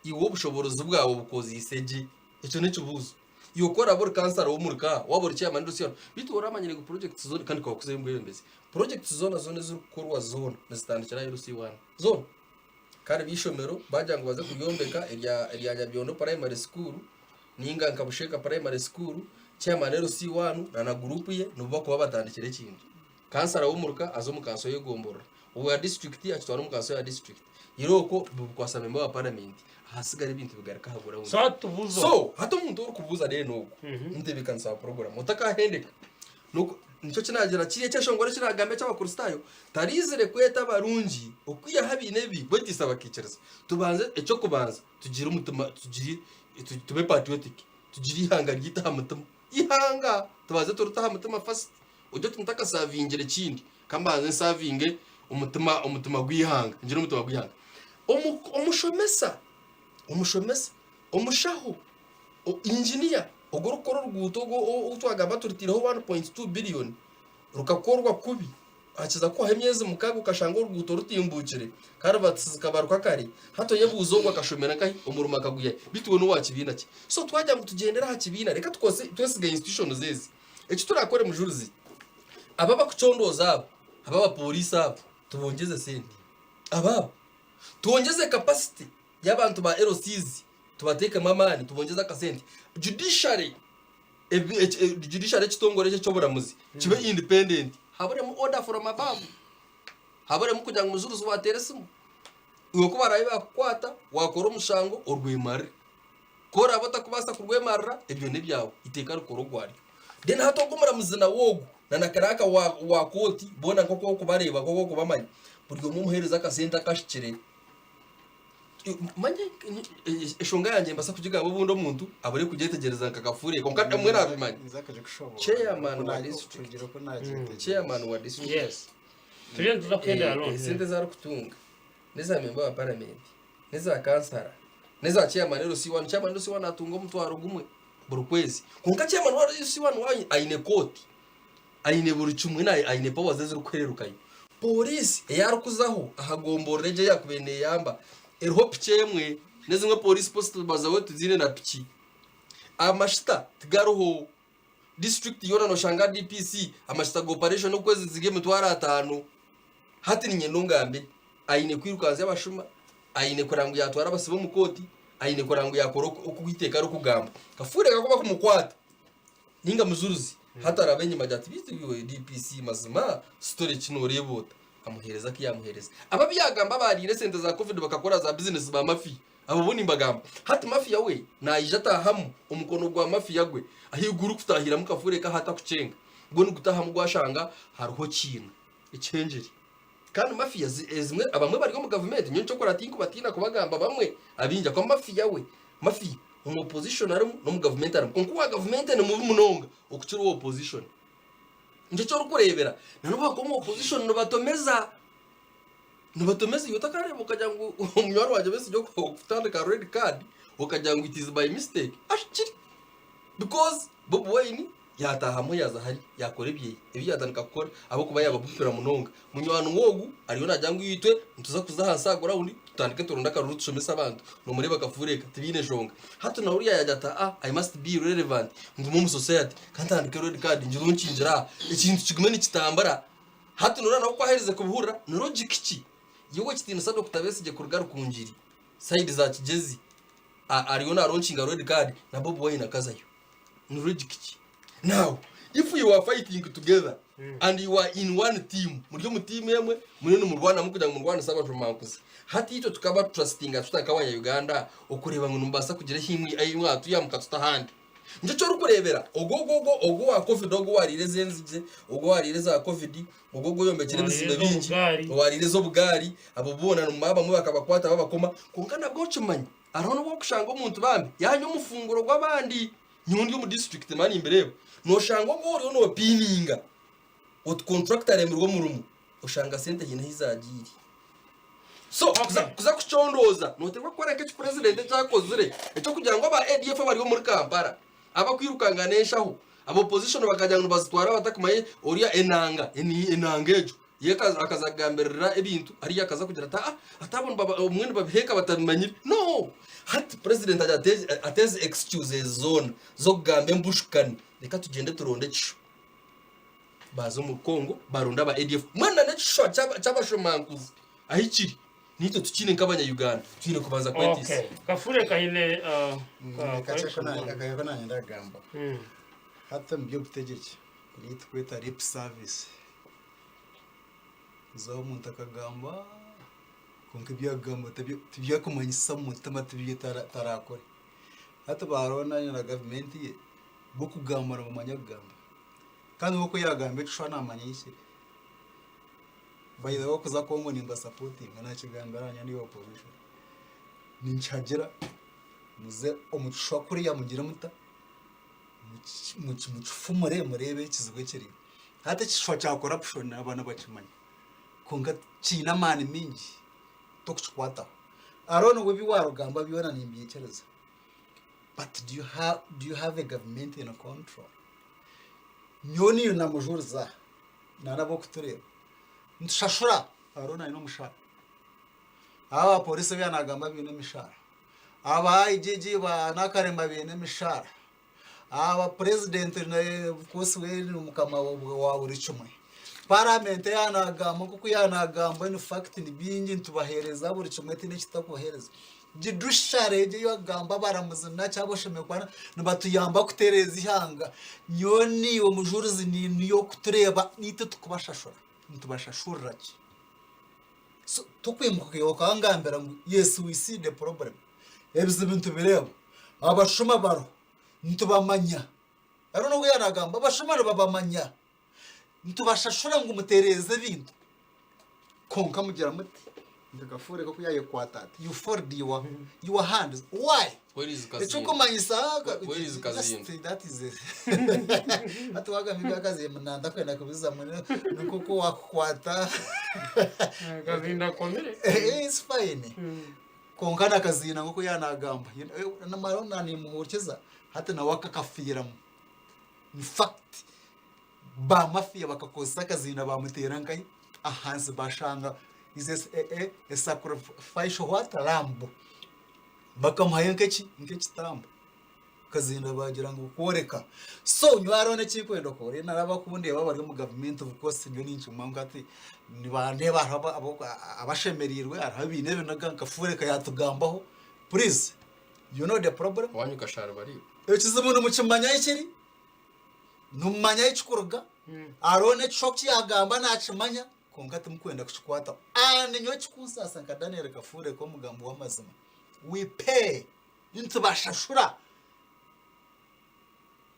iwe ubushoborozi bwabo bukozi iseje icyo nicyo buzo yokora bor cancer wo murika wabor chairman dosiyo bitora amanyire ku project zone kandi kwa kuze mbwembeze project zone z'ukorwa zone nazitandikira RC1 zone kandi bishomero bajango baze kuyombeka irya Nyabyondo primary school ninga nkabusheka primary school chairman RC1 na group ye nuba kuba batandikire kintu cancer wo murika azo mukanso yegombora uwa district atwara mukanso ya district iroko bukwasa member wa parliament hasigara ibintu bigaraka hagura wundi so hato umuntu uri kubuza rero nuko ndebekansa program utakahendeka nuko nico kinagira kiriye cyashongore kiragambe cy'abakuristayo tarizere kweta barungi okwiya habinebi bwegisa bakicereza tubanze eco kubanza tugira umutima tube patriotic tugira ihanga ryita umutima ihanga tubaze turutaha umutima fast ujye tuntaka savingere kindi kambanze savinge umutima gwihanga ngira umutima gwihanga umushomesa umushaho engineer ogorukoro rwuto utwagamba turitireho 1.2 billion rukakorwa kubi akiza ko hemyeze mukago kashanga urwuto rutimbukire karabatsi kabaruka kare hato yebuzongwa kashomera kai umuruma kaguye bituwe no wakibina ki so twajya ngo tugendera hakibina reka twesiga institution zezi eki turakore mujuruzi ababa kucondoza ababa police abo tubongeze sente ababa tuongeze capacity y'abantu ba LCs tubateka mamani tubongeza akasente judiciary kitongore cyo buramuzi kibe independent habure mu order from above habure mu kujya mu zuruzu wateresimu uwo ko baraye bakwata wakora umushango orwemare kora batakubasa kurwemarra ibyo ne byawe iteka rukorogwari then hato gumura muzina wogu na nakaraka wa koti bona koko kubareba koko kubamanya buryo mu muhereza akasente akashikire manje eshonga yanjye mbasa kugiga abo bundo muntu abari kugetegereza kakafure ko kandi mwe nabimanye izakaje kushobora chairman wa district kugira ko naje chairman wa district yes turiye tuza kwenda alone sente za kutunga neza member wa parliament neza kansara neza chairman rero C1 chairman rero C1 atunga mutwaro gumwe buri kwezi kunka chairman wa C1 wa aine koti aine buri cumwe na aine power zeze rukwererukaye polisi yarukuzaho ahagomboreje yakubene yamba erho pichemwe nezimwe polisi post bazawe tuzine na pichi amashita tigaruho district yona no shanga DPC amashita operation ukwezi zige mutwara 5 hati ni nyenongambe aine kwirukanza y'abashuma aine kurangu yatwara basibo mukoti aine kurangu yakoro ukugiteka ro kugamba kafure gakuba kumukwata ninga muzuruzi hata arabenye majati bitiwe DPC mazima story kino rebota amuhereza kiyamuhereza ababyagamba barire sente za covid bakakora za business ba mafi abo buni mbagamba hati mafi yawe nayijata hamu umukono gwa mafi yagwe ahiguru kutahira mukafure ka hata kucenga ngo nugutaha mugwashanga haruho kintu icengeri kandi mafi yazimwe abamwe bari mu government nyo cyo kora tinko batina kubagamba bamwe abinja kwa mafi yawe mafi mu opposition ari no mu government ari konko wa government ne mu munonga okucira wo opposition nje cyo rukurebera nanuba ko mu opposition no batomeza yotakare mukajya ngo umnyaro waje bese cyo kutandika red card ukajya ngo it is by mistake ashikiri because Bob Wine yatahamwe yazahari yakora ibye yatandika gukora abo kuba yababupira munonga munywano mwogu ariyo najya ngo yitwe ntuza kuzahansagura undi tutandike turunda karuru tushomesa abantu no muri bakavureka tibine jonga hato na uriya yajata I must be relevant ngo mu society kantandike red card njuru nkinjira ikintu kigumene kitambara hato nurana uko ahereze kubuhura no logic ki yewe kitino sado kutabesije kurugaru kunjiri side za kigezi ariyo na launching red card na Bob Wine akazayo no logic ki. Now, if you are fighting together and you are in one team, muri mu team yemwe muri no murwana mukujya mu rwana saba tumankuze. Hati ito tukaba trustinga tutakabanya Uganda okureba ngo numbasa kugira himwe ayimwa tuyamuka tutahandi. Nje cyo rukurebera ogo wa covid ogo warire zenzije ogo warire za covid ogo yombekere bisinde bingi warire zo bugari abo bona numaba mu bakabakwata babakoma kunkana bwo cumanya arano bo kushanga umuntu bambe yanyu mufunguro gw'abandi nyundi mu district mani imbere no shangwa ngo no pininga ot contractor emirwo murumu ushanga sente hina hizagiri so kuza kuchondoza no tekwa kwara ke president cyakozure eco kugira ngo aba ADF bari muri Kampala aba kwirukanganishaho aba opposition bakajya ngo bazitwara batakumaye oriya enangejo yeka akazagamberera ebintu ari yakaza kugira atabona umwe babiheka batamanyira no hati president ateze excuses zone zo gambe mbushukani reka tugende turonde cyo bazo mu Kongo barunda ba ADF mwana ne cyo cyabashomankuzi ahikiri nito tukine nk'abanya Uganda twine kubanza kwetisa kafure kahine akayako nanye ndagamba hata mbyo butegeke yitweta lip service zo umuntu akagamba konke byagamba tibyakumanyisa mu mutima tarakore hata barona na government ye bo kugamara mu manyagamba kandi uko yagambe cyo namanyise by the way kuza Kongo nimba supporting na kigambaranya ni opposition ninchagira muze omucishwa kuri ya mugira muta mucifumure murebe kizwe kiri hata kishwa cha corruption abana bacimanya konga china mani mingi tokuchikwata arono webi warugamba biona nimbiyekereza but do you have a government in control nyoni na mujurza narabo kutureba nshashura arona ino mushara aba polisi byanagamba bine mishara aba IGG ba nakaremba bine mishara aba president na kosi we mukama wa buri cumwe parliament yanagamba kuko yanagamba in fact ni bingi ntubahereza buri cumwe tine kitakohereza jidushareje yagamba baramuzina cyaboshemekwana nabatuyamba kutereza ihanga nyoni wo mujurizi ni yo kutureba nite tukubashashura ntubashashuraki so tukwimuka yokangambera ngo yes we see the problem ebize bintu bireba abashuma baro ntubamanya arone ngo yanagamba abashuma babamanya ntubashashura ngo mutereze bintu konka mugira muti ndakafure ko yaye kwatata you fold your hands why where is kazi echo komanyisa where is kazi that is it atwaga mbiga kazi mnanda kwenda kubiza mwe nuko wakwata kazinda komere it's fine konkana kazina ngoko yanagamba na marona ni muhokeza hata na wakakafira in fact ba mafia bakakosa kazina bamutera nkai ahanze bashanga is a sacrifice what lambo bakamuhaye nkeki tambo kazina bagira ngo koreka so nywarone chikwendo kore naraba kubundi bari mu government of course nyo ninchi mangati ni bande baraba abashemerirwe arabine naganka fureka yatugambaho please you know the problem wanyuka shara bari ekize umuntu mukimanya ikiri numanya ikikuruga arone chokyi yagamba nakimanya konkati mukwenda kuchikwata nyo chikunsasa nka Daniel Kafure ko mugambo w'amazima we pay into bashashura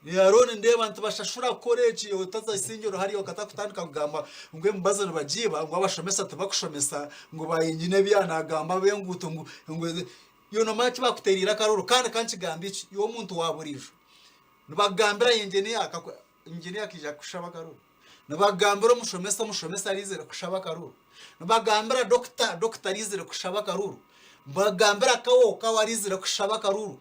yarone ndeba ntibashashura korechi utaza isingiro hariyo katakutandika kugamba ngwe mbaza bagiba ngo abashomesa tabakushomesa ngo bayingine byanagamba benguto ngo yono machi bakuterira karuru kandi kankigambi iki yo muntu waburijo nibagambira ingene yakija kushaba karuru nibagambira mushomesa alizere kushaba karuru nibagambira doctor alizere kushaba karuru bagambira kawo warizire kushaba karuru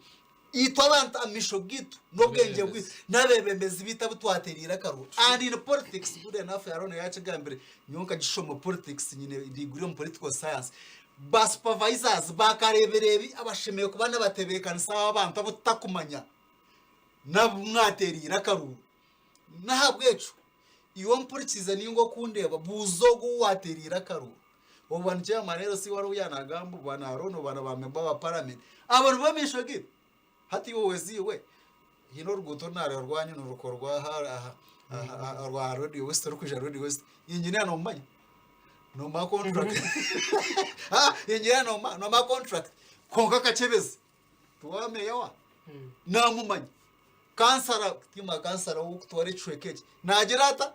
itwa abantu amisho gitu nobwenge bwi nabebembezi bita butwaterira karuru and in politics good enough yarone yakigambire nyonka gishomo politics nyine degree in political science ba supervisors bakareberebi abashemeye kubana batebekana sawa abantu abutakumanya nabumwaterira karuru nahabwecu iyo mpurikiza ningo kundeba buzogo waterira karuru obanje amarero si wari uyanagambo bana arono bana bamemba ba parliament abantu bamisho gitu hati wowe ziwe hino ruguto nare rwanyu nurukorwa rwa radio west rukuja radio west engineer no mbanya no ma contract engineer no ma contract konka kachebezi tuwame yawa namumanya kansara ukutware chwekeje nagirata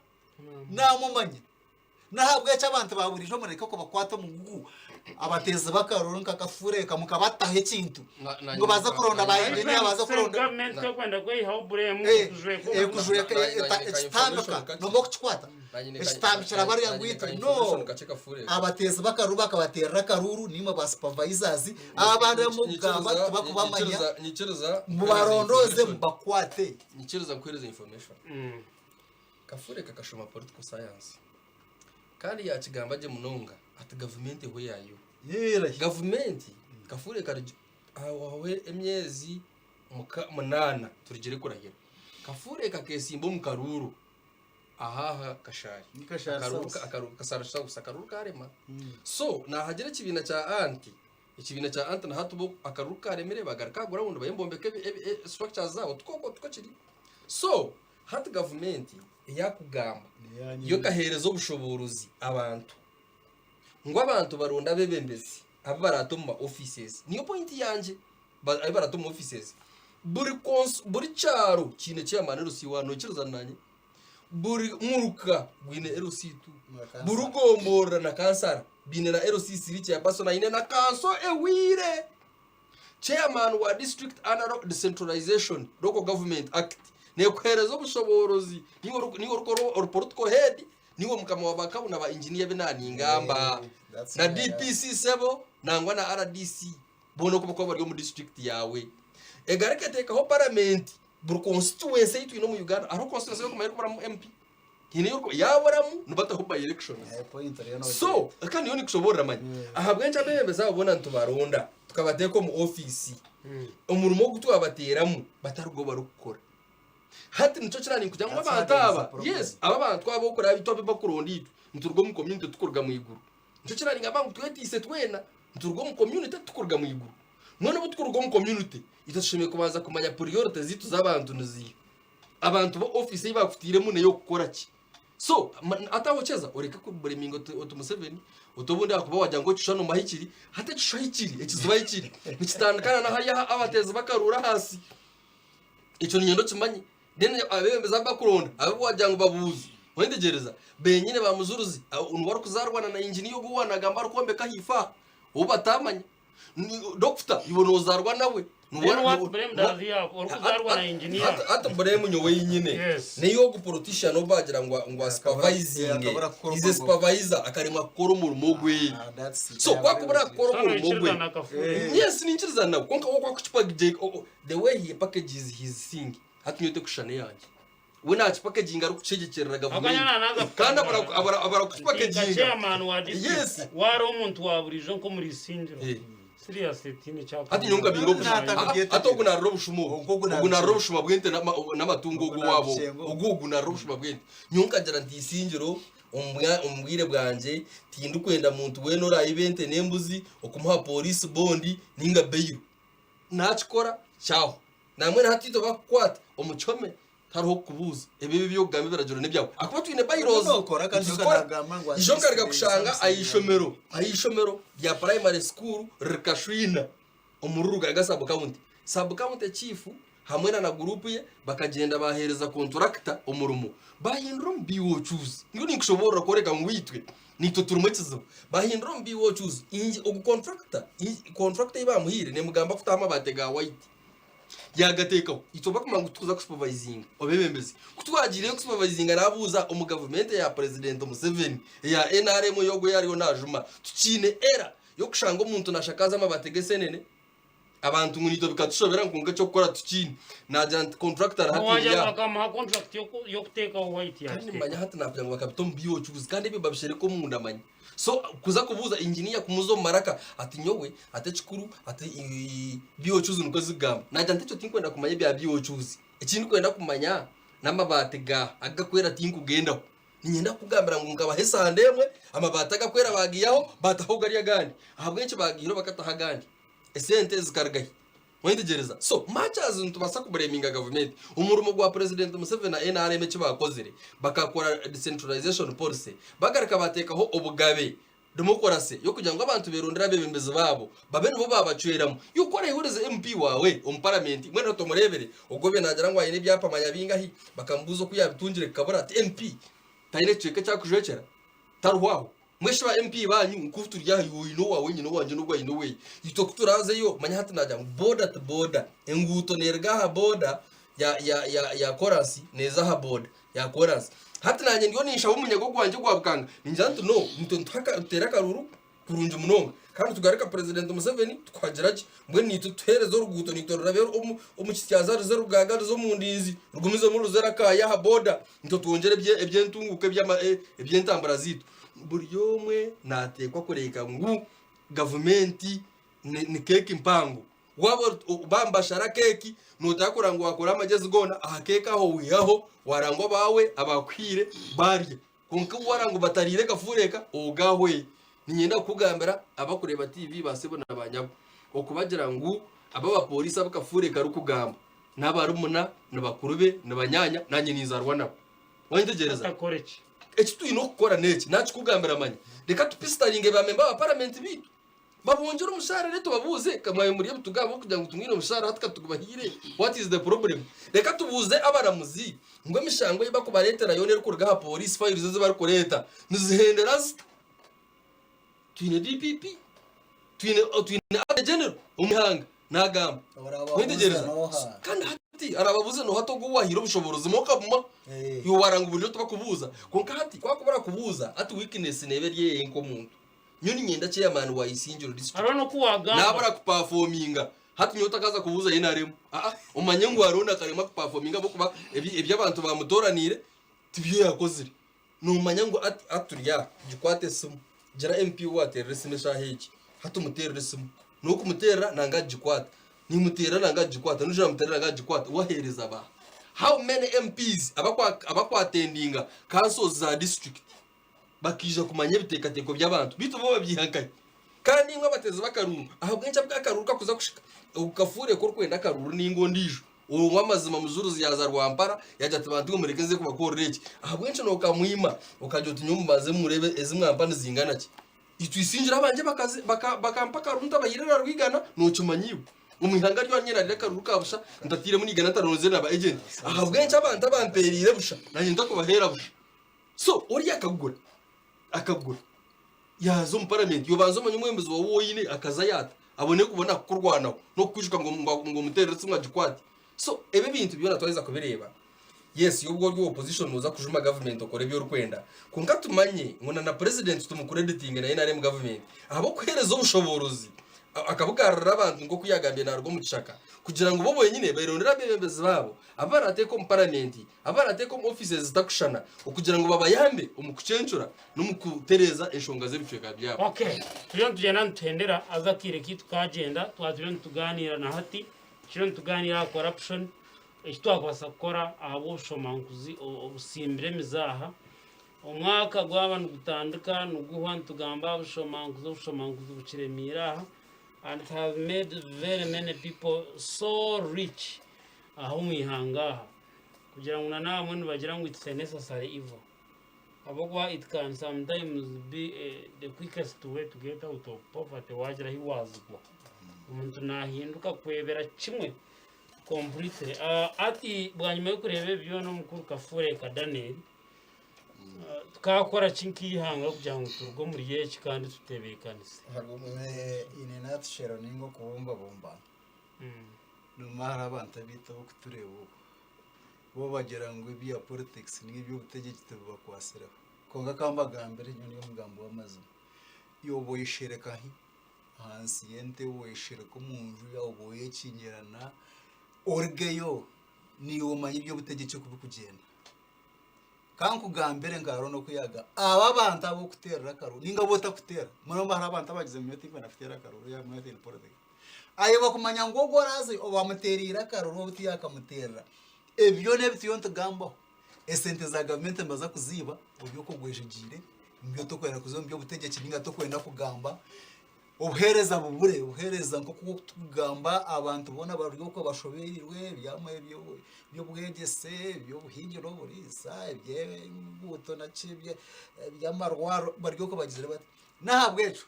namumanya nahabwe cy'abantu baburijo mureka ko bakwata mu ngugu abateze bakaronka kafure kamukabatahe kintu ngo baza kuronda bayende ni abaza kuronda government ko kwenda ko iha oburemu kujwe ekitambika no mokuchkwata ekitambikira bari yangwita no abateze bakaruba kabatera karuru nimo ba supervisors abandi mugamba tubakubamanya mu barondoze mubakwate nikiruza kwereza information kafure kakashoma political science kandi yakigamba je munonga ati government ho yayo government kafure karije awe emyezi munana turigire kurahira kafure kakesimbo mu karuru ahaha kashari akaruru kasarasha gusakaruru karema so nahagire kibina cha anti ikibina cha anti na hatubo akaruru karemere bagaraka gura wundi bayembombeke structures zabo twoko kiri so hat government yakugamba yo kaherezo ubushoboruzi abantu ngo abantu baronda bebembezi abaratuma offices niyo point yanje baratuma offices buri cyaro kine cyamanero siwano kiruzananye buri muruka gwine LC2 burugombora na kansara bine na LC3 cya basona ine na kanso ewire chairman wa district analog decentralization local government act nekwerezo bushoborozi niwo rukoro political head niwo mukama wabakabu na ba engineer benani ngamba na DPC sebo nangwa na RDC bono kuko bari mu district yawe egareketeka ho parliament bur constituency yitu ino mu Uganda aho constituency yo kumayira mu MP kine yuko yabaramu nubata ho by election so kandi yoni kushobora manye ahabwenja bebeza babona ntubaronda tukabateko mu office umurumo gutwabateramu batarugo barukora hati nico kirani kujya ngo bataba yes aba bantu twabo gukora bitobe bakurondido nturgo mu community tukurga mu iguru nico kirani ngabangu twetise twena nturgo mu community tukurga mu iguru none butukurgo mu community itashimye kubanza kumanya priority zitu z'abantu nuziye abantu bo office y'ibafutire mune yo gukora ki so ataho cheza ureka ku bremingo otumuseveni utobundi akuba wajya ngo cishano mahikiri hata cishahikiri ekizuba hikiri nikitandukana na haya abateza bakarura hasi ico nyendo kimanyi dene abembeza bakuronda abo wajya ngo babuze wendegereza benyine bamuzuruzi unwara kuzarwana na engineer yo guwana gamba rukombeka hifa ubatamanya doctor ibona uzarwa nawe ata brem nyowe nyine niyo gu politician obagira ngo supervising ize supervisor akarima kora umurimo gwe so kwakubura kora umurimo gwe yes ninchiriza nawe konka wako kuchipagije the way he packages his thing hatunyote kushane yanje we na packaging ari kucegekerera government kandi abara kupackaging chairman wa yes wari umuntu waburijo nko muri sindiro serious tini chapa ati nyonga bingo atogu na robushumo uguna robushuma bwente n'amatungo go wabo uguguna robushuma bwente nyonga garanti singiro umbwire bwanje tindu kwenda muntu we nora ibente nembuzi okumuha police bondi ninga beyo nachikora cyaho namwe hatito bakwata omuchome hariho kubuza ebibi byo gambe barajoro nebyawe akuba twine bayroza ijonga rika kushanga ayishomero ya primary school rikashwina umururu gagasa sub county chief hamwe na group ye bakagenda bahereza contractor umurumo bahindura mbiwo choose ngo nikushobora koreka ngwitwe nito turumekizo bahindura mbiwo choose inji ugu contractor ibamuhire ne mugamba kutama batega white yagatekaho itoba kumangu tuza kusupervising obebembezi kutwagire kusupervising nabuza government ya president Museveni ya NRM yogo yariyo najuma tukine era yo kushanga umuntu nashakaza amabategese nene abantu ngunito bikatushobera nkunga cyo gukora tukine na agent contractor hati ya akama contract yo kuteka white ya kandi manya hati napya ngo bakabitom biyo chuzi kandi bibabishere ko mu ndamanya so kuza kubuza engineer kumuzo maraka ati nyowe ate chikuru ate biyo chuzi nuko zigamba naje ntecho tinkwenda kumanya bya biyo chuzi ikindi kwenda kumanya namabatega agakwera tinkugenda ninyenda kugambira ngo ngaba hesandemwe amabata agakwera bagiyaho batahoga ari agandi ahabwenci bagiro bakataha agandi esente zikargahi wendegereza so matches ntubasa kubureminga government umurumo gwa president Museveni na NRM kibakozere bakakora decentralization policy bagaraka batekaho obugabe demokarasi yo kugira ngo abantu berondera bebembeze babo babe nibo babacweramo yukora ihurize MP wawe parliament mwene tomurebere ugobe nagira ngo ayine byapa manyabingahi bakambuzo kuyabitungire kabura ati MP tayire ceke cyakujekera taruhwaho mweshe ba MP banyu nkufuturya yuino wawe nyino wanje no gwayino we yitokuturaze yo manya hati najya border to border enguto nerga ha border ya chorus neza ha border ya chorus hati nanye ndiyo nisha umunyago gwanje gwabukanga ninjantu no ntaka utera karuru kurunje munonga kandi tugareka president Museveni twageraje mwe nitutereze uruguto nitorora umukityaza ruzeru bwagaje zo mundizi rugumize mu ruzera ka ya ha border nto twongere ebyentunguke ebyentambara zitu buri yomwe natekwa kureka ngo government ni keke mpango wabo bambashara keki notakura ngo wakora amagezi gona ahakeka ho wiyaho warango bawe abakwire barye konka warango batarire gafureka ogahwe ninyenda kugambira abakureba TV basebona abanyabo okubagira ngo ababa polisi abakafureka rukugamba nabarumuna nabakurube nabanyanya nanye nizarwa nabo wandegereza akoreki ekitu ino kukora neki nakikugambira manya reka tupistaringe bamemba ba parliament bitu babongera umushara reto babuze kamaye muri butugabo kugira ngo tumwine umushara hatka tugubahire what is the problem reka tubuze abaramuzi ngo mishango yiba ko baretera yone rukurga ha police files zo bari kureta nizihendera twine DPP twine general umihanga nagamba wendegereza kandi arababuze no hato guwahira ubushoborozi mokabuma yo waranga uburyo tubakubuza konka hati kwakubara kubuza ati weakness neberiye enko muntu nyoni nyenda chairman wa Isingiro district arano kuwaga nabara kuperforminga hati nyota kaza kubuza yenaremo umanye ngo arona karema kuperforminga bokuba ebyabantu bamutoranire tibyo yakozire no umanye ngo aturya gikwate sumu jara MP water resimesha heji hatu muterere sumu no kumutera nanga gikwate ni mutera nanga gikwata nujura mutera nanga gikwata wahereza ba how many MPs abakwa attendinga councils za district bakija kumanya bitekateko by'abantu bitubo babyihakaye kandi inka bateze bakaruru aho bwenca bw'akaruru kakuza gushika ukafure ko kwenda karuru ningo ndijo uwo amazima muzuruzi yaza rwampara yaje atabantu murekeze ko bakorereke aho bwenca no kamwima ukaje utunyumbaze murebe ezimwampane zingana ki itwisinjira abanje bakaze bakampa karuru ntabayirera rwigana no cyumanyiwe umwihanga ryo nyina reka rukabusha ndatire munigana taroze naba agent aha bwenca abantu bamperire busha nanye ndako bahera busha so uri akagura yazo mu parliament yobanza umenye umwembezo wa woyine akaza yata abone kubona kurwanaho no kwishuka ngo muterere tsumwa gikwati so ebe bintu byona twariza kubireba yes yubwo ryo opposition muza kujuma government okore byo rukwenda kunga tumanye ngona na president tumucrediting na NRM government abo kwereza ubushoborozi akabugarara abantu ngo kuyagambye narwo mu gishaka kugira ngo bo bonyine bayirondera bebembezi babo abarate ko mu parliament abarate ko mu offices zitakushana kugira ngo babayambe umukucencura no mukutereza enshonga z'ebicweka byabo okay turiyo tugenda ntendera azakire kitu kagenda twaturiyo tuganira na hati turiyo tuganira corruption ekitwakwasa kukora abo shomankuzi obusimbire mizaha omwaka gw'abantu gutandika nuguhwa ntugamba obushomankuzi bukiremira and it has made very many people so rich aho mwihangaha kugira ngo namwe nibagira ngo it's a necessary evil abogwa it can sometimes be the quickest way to get out of poverty wagira hiwazigwa umuntu nahinduka kwebera kimwe completely ati bwanyuma yo kureba ibyo no mukuru Kafure ka Daniel tukakora kinkihanga kugira ngo turgo muri yeki kandi tutebekanise ine natshero ningo kubumba bomba numara abantu bita bo kutureba bo bagera ngo ibya politics n'ibyo butegeki tubakwasira konga kambagambere nyoni yo mugambo w'amazu yoboye shereka hi hansi yente woyishira ko munju yaboye kinyerana orgeyo niyo manye ibyo butegeki kubikugenda kanku gambere ngaro no kuyaga aba bantu abo kutera karo ninga bota kutera mano mara abantu abagize mu yotinga nafitera karo ya mu yotinga politics ayo bakumanya ngo goraze obamuterira karo robuti yakamutera ebyo nebyo ntugambo esente za government mbaza kuziba ubyo ko gwejegire mbyo to kwera kuzo mbyo butegeki ninga to kwenda kugamba ubuhereza bubure ubuhereza nko kugamba abantu bona baryo ko bashoberirwe byamaye byo bwegese byo buhingiro burisa bye buto na cibye byamarwaro baryo ko bagizire bati nahabweco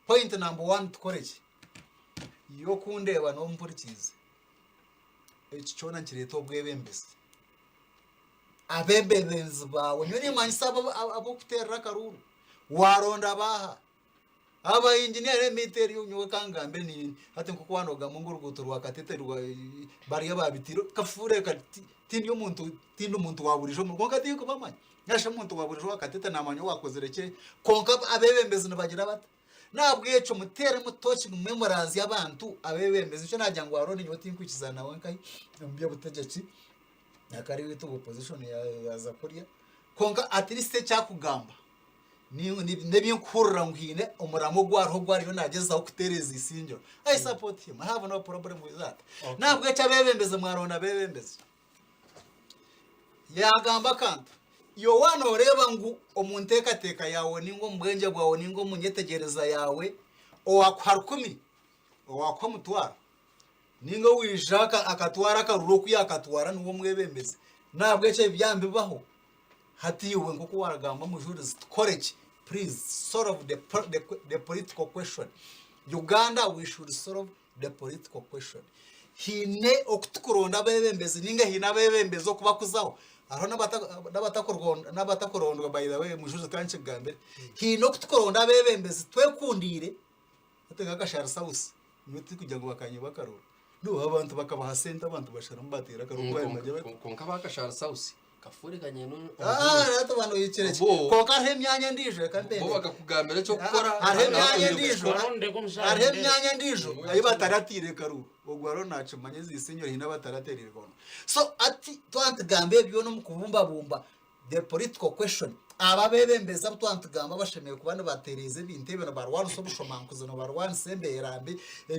point number 1 tukoreke yo kundeba no mpurikize ekichona kireto bwebembese abembenzi bawe nyoni manyisaba abo kutera karuru waronda baha aba engineer meter yo kangambe ni ate nko kwanoga mu ngurguto rwa katete rwa bariya babitiro Kafure ka tindi umuntu waburijo mu konka tiko bamanya nyasha umuntu waburijo wakatete namanyo wakozereke konka abebembezi nabagira bata nabweco mutere mutochi mu memories y'abantu abebembezi cyo najya ngo warone nyoti nkukizana nawe kai mbye butegeki nakari witu opposition ya Zakoria konka at least cyakugamba nebyo nkurra ngine umuramo gwaro gwari nageza kutereza isinjo I support him I have no problem with that nabwe cyabebembeze mwarona bebembeze yagamba kandi yo wana oreba ngo omunteka teka yawe ningo mbwenje bwawe ningo munyetegereza yawe owakwar10 owakwa ningo wijaka akatwara karuro kuyakatwara nuwo mwebembeze nabwe cyo byambe baho hatiwe ngo kuwaragamba mu jurists college please solve the political question Uganda we should solve the political question hine okutukuronda bebembeze ninga hina bebembezo kubakuzaho aho nabatakorondwa by the way mu jurists kanche gambe hino okutukuronda bebembeze twekundire atega gashara sauce nuti kujya ngo bakanye bakarura no abantu bakabaha senta abantu bashara mbatera karumbaye majye konka bakashara sauce Kafure kanyeno nato bano yicereke ko karhe myanya ndije kandi bo bakakugambira cyo gukora arhe myanya ndijo arhe myanya ndijo ayi bataratire karu ogwaro nacho manyezi isenyo hina bataraterire kono so ati twantugambe byo no mukubumba bumba the political question ababebembeza twantugamba bashemeye kubana batereze bintebe no barwano so bushomankuzo no barwano sembe erambe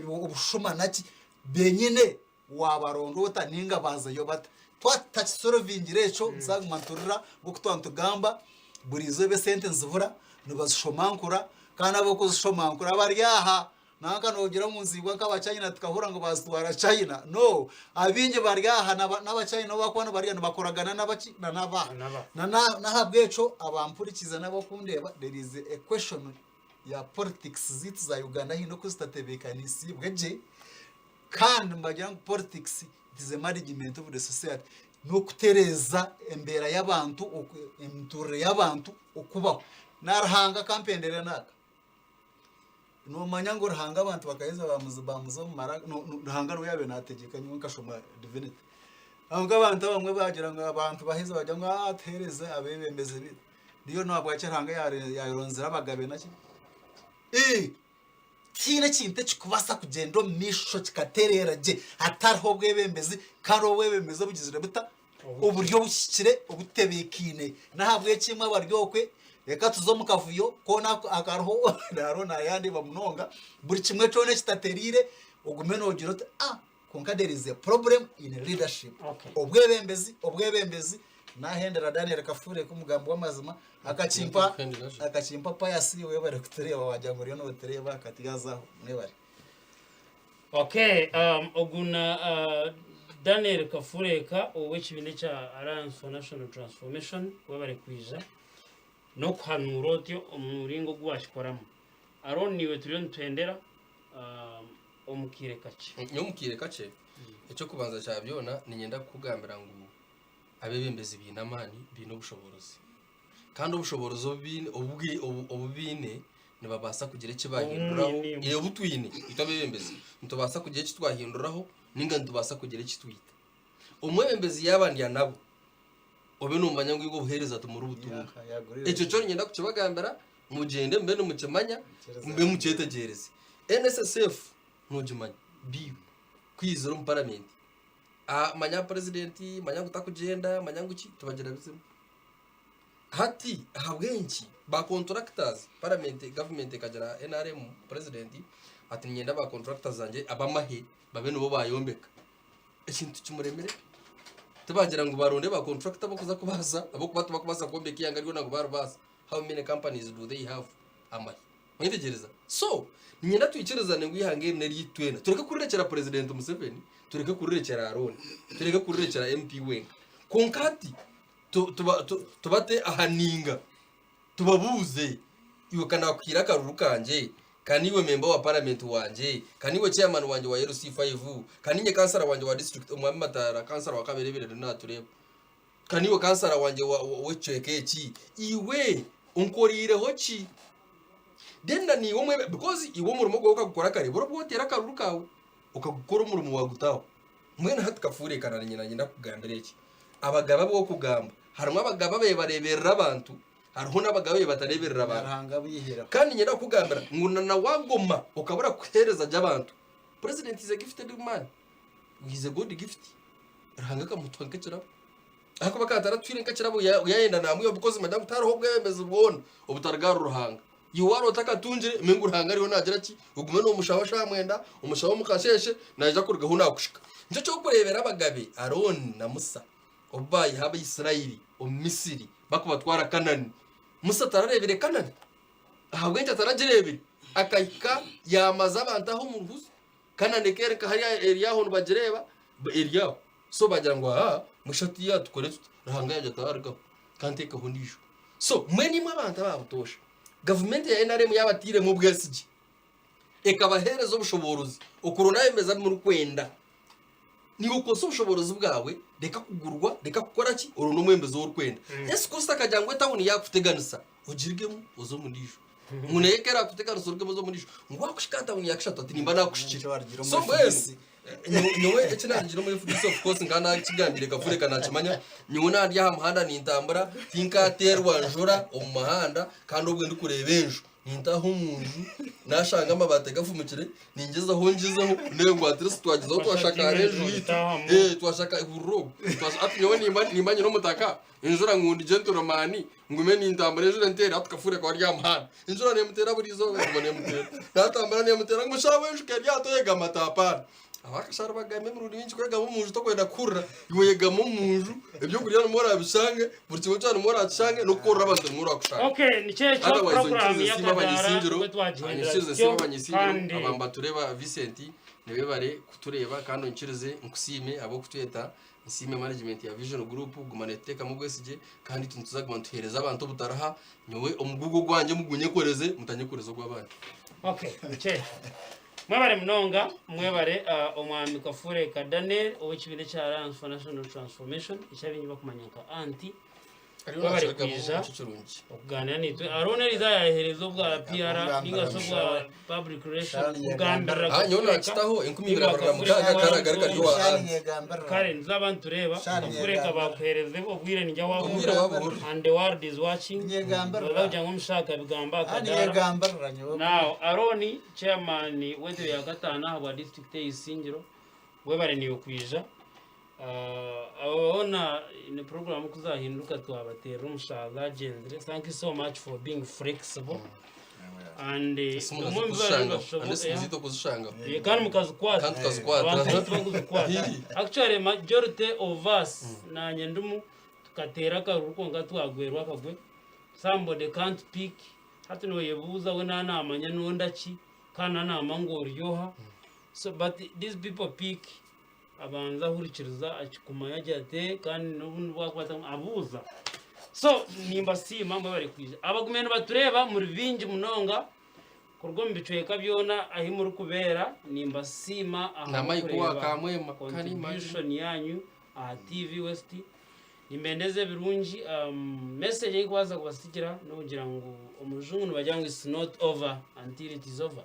ubushuma naki benyine wabarondota ninga baza yo bata twatach solvingirecho nzagmanturira bukutwantugamba burizo be sentence vura nubashomankura kana boko shomankura baryaha nanga nogira munzigwa kabacanyina tukahura ngo bazitwara China no abinje baryaha n'abacayina bakwana bariya bakoragana n'abaci na habweco abampurikiza nabo kundeba there is a question ya politics zitza Uganda hino kustatebekanisi bweje kandi mbagira ngo politics it is a management of the society no kutereza embera y'abantu emture y'abantu okubaho narahanga kampendere naka no manya ngo rahanga abantu bakaheza bamuzo mara rahanga no yabe nategeka nyuma kashoma divinity abo abantu bamwe bagira ngo abantu baheza bajya ngo atereze abebembeze bit niyo ntabwo yaceranga yaronzera abagabe naki kine kinte kikubasa kugendo misho kikaterera je atariho bwebembezi kandi obwebembeze bugizire buta uburyo bushyikire ubutebekine nahabwe kimwe abaryokwe reka tuzo mukavuyo kona akaroho narona yandi bamunonga buri kimwe cyone kitaterire ugume nogiro konka there is a problem in leadership obwebembezi nahendera Daniel Kafure kumugambo w'amazima akachimpa payasi we bare kutereba wajyango ryo no tereba akatigazaho mwebare oguna Daniel Kafureka owekibine cha Alliance for National Transformation wabare kwija no kuhanura otyo umuringo gwashikoramo aroniwe turiyo ntwendera omukire kace icyo kubanza cyabyona ni nyenda kugambira ngo abebembezi binamani bino bushoborozi kandi ubushobozi obubine nibabasa kugira ikibahinduraho iyo butwine itabebembezi ntubasa kugira ikitwahinduraho ninga ntubasa kugira ikitwita umwebembezi yabandi ya nabo obe numanya ngo igo buhereza tumuri ubutunga icyo cyo nyenda kukibagambira mugende mbe numukimanya mbe mucetegereze NSSF ntujimanya biwe kwizera mu parliament manya president manya gutakugenda manya nguki tubagira bizima hati habwenki ba contractors parliament government kagera NRM president ati nyenda ba contractors zanje abamahe babe nubo bayombeka ikintu kimuremere tubagira ngo baronde ba contractor bakuza kubaza abo kubatuma kubaza kombeka yanga ryo nago barubasa how many companies do they have amahe mwitegereza so nyenda twicerezane ngo ihange neri yitwena tureke kurirekera president Museveni tureke kurirekera Aaron tureke kurirekera MP Wenga konkati tubate ahaninga tubabuze iwe kana kwira karuru kanje kaniwe member wa parliament wanje kaniwe chairman wanje wa LC5 kaninye kansara wanje wa district umwami Matara kansara wa Kaberebere natureba kaniwe kansara wanje wa Chekeki iwe unkorireho ki denda ni womwe because iwo murumo gwo ukagukora kare boro bwotera karuru kawe ukagukora umurumo wagutaho mwene hatukafure kana nyina nyina kugambira iki abagaba bwo kugamba harimo abagaba be bareberera abantu hariho n'abagaba batareberera abantu kandi nyina kugambira ngunana wagoma ukabura kuhereza by'abantu president is a gifted man he is a good gift rahanga kamutwanke kira ako bakatara twirenka kirabo yayenda namwe because madam taraho bwemeze bwona ubutargaru ruhanga yuwaro takatunjire mengu ruhanga ariho nagira ki ugume no mushawasha mwenda umushawo mukasheshe naje kurgaho nakushika nje cyo kurebera abagabe Aaron na Musa obaye haba Israeli Misiri bakubatwara Kanani Musa tararebere Kanani ahabwenje ataragirebere akayika yamaza abantu aho mu ruhusa Kanani kereka hari Eliyaho nbagereba Eliyaho so bagira ngo mushati ya tukore ruhanga yaje atarga kanteka hundisho so mweni mw'abantu babutosha government ya NRM yabatire mu bwesigi ekabahereza ubushoborozi ukurona yemeza mu rukwenda ni uko so ubushoborozi bwawe reka kugurwa reka gukora ki uruno mwembezo w'urkwenda ese kusta kajangwe tawuni yakuteganisa ugirigemo uzo mundisho munekera kuteganisa urugemo zo mundisho ngo akushikata tawuni yakishata ati nimba nakushikira so mwese nyowe ekinangira muri food of course ngana kigambire Kafure kana kimanya nyuna ari hamhanda nintambura tinka terwa njura umuhanda kandi ubwe ndikurebenjo nintaho umuntu nashanga amabate gafumukire ningeza aho ngizeho nego address twagizeho twashaka rejo twashaka iburogo ati nyowe nimanye no mutaka injura ngundi gentleman ngume nintambura ejo ntera tukafure kwa rya muhanda injura ne mutera burizo ngone mutera natambura ne mutera ngushawe nshukeri yatoyega matapana abakashara bagame mu rurimi kwega mu munju tokwenda kurra iwega mu munju ibyo kurya muri abishange buri kimwe cyane muri abishange no kurra abantu muri akushaka ni cyo program ya Kadara twagenda cyo abamba tureba Vincent niwe bare kutureba kandi unkirize nkusime abo kutweta nsime management ya Vision Group gumaneteka mu gwesije kandi tuntuzaga tuhereza abantu butaraha nyowe umugugo gwanje mugunye koreze mutanye korezo gw'abandi nche mwebare mnonga mwebare omwami Kafure Daniel owekibine cha Alliance for National Transformation ichabinyi bakumanyaka anti bari kwija okuganira nitwe arone rizayaherezo bwa PR n'ingaso bwa public relations kugambira nyona kitaho 10 birabarira mukaga karagara kari wa Karen zabantu tureba kureka bakuhereze obwire njya wabo and the world is watching bajya ngomshaka bigamba kadara now aroni chairman wetu ya gatana wa district y'Isingiro we bari niyo kwija abona in program kuzahinduka twabatera umushaza gendre. Thank you so much for being flexible and kandi mukazukwata actually majority of us na nyendumu tukatera karuko ngatwagwerwa akagwe somebody can't pick hati no yebuza we nana amanya nonda ki kana nama ngoryoha so but these people pick abanza hurikiriza akikuma yajyate kandi n'ubundi bwakwata abuza so nimba sima mwe bari kwije abagumene batureba muri bingi munonga kurwo mbicweka byona ahi muri kubera nimba sima aha namayikuwa kamwema kandi contribution yanyu TV West nimendeze birungi message yikwaza kubasigira no kugira ngo umujungu bajyango is not over until it is over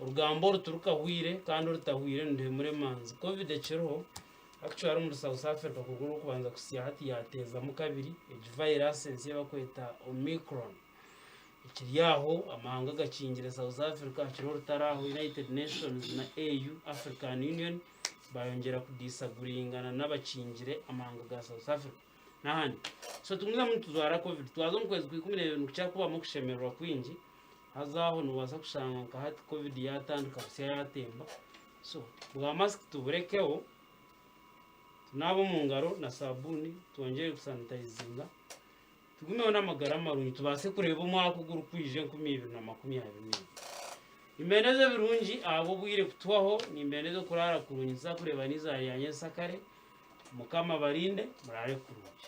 urugambo ruturuka hwire kandi rutahwire ndi muri manzi covid chero actually ari muri South Africa kuguru kubanza kusiya hati yateza mu kabiri virus ensi bakweta Omicron ikiriyaho amahanga gakingire South Africa chero rutaraho United Nations na AU African Union bayongera kudisaguringana n'abakingire amahanga ga South Africa nahandi so tumwe mu tuzara covid twazo mu kwezi kwa 10 kuba mu kushemerwa kwinji hazaho nubaza kushanga nka hati covid yatandika kusiya yatemba so bwa mask tuburekeho nabo mu ngaro na sabuni twongere gusanitizinga tugumeho n'amagara marunyi tubase kureba umwaka uguru kwije 2020 imeneze birungi abo bwire kutwaho ni imeneze kurara kurunyiza kureba nizari yanye sakare mukama barinde murare kurungi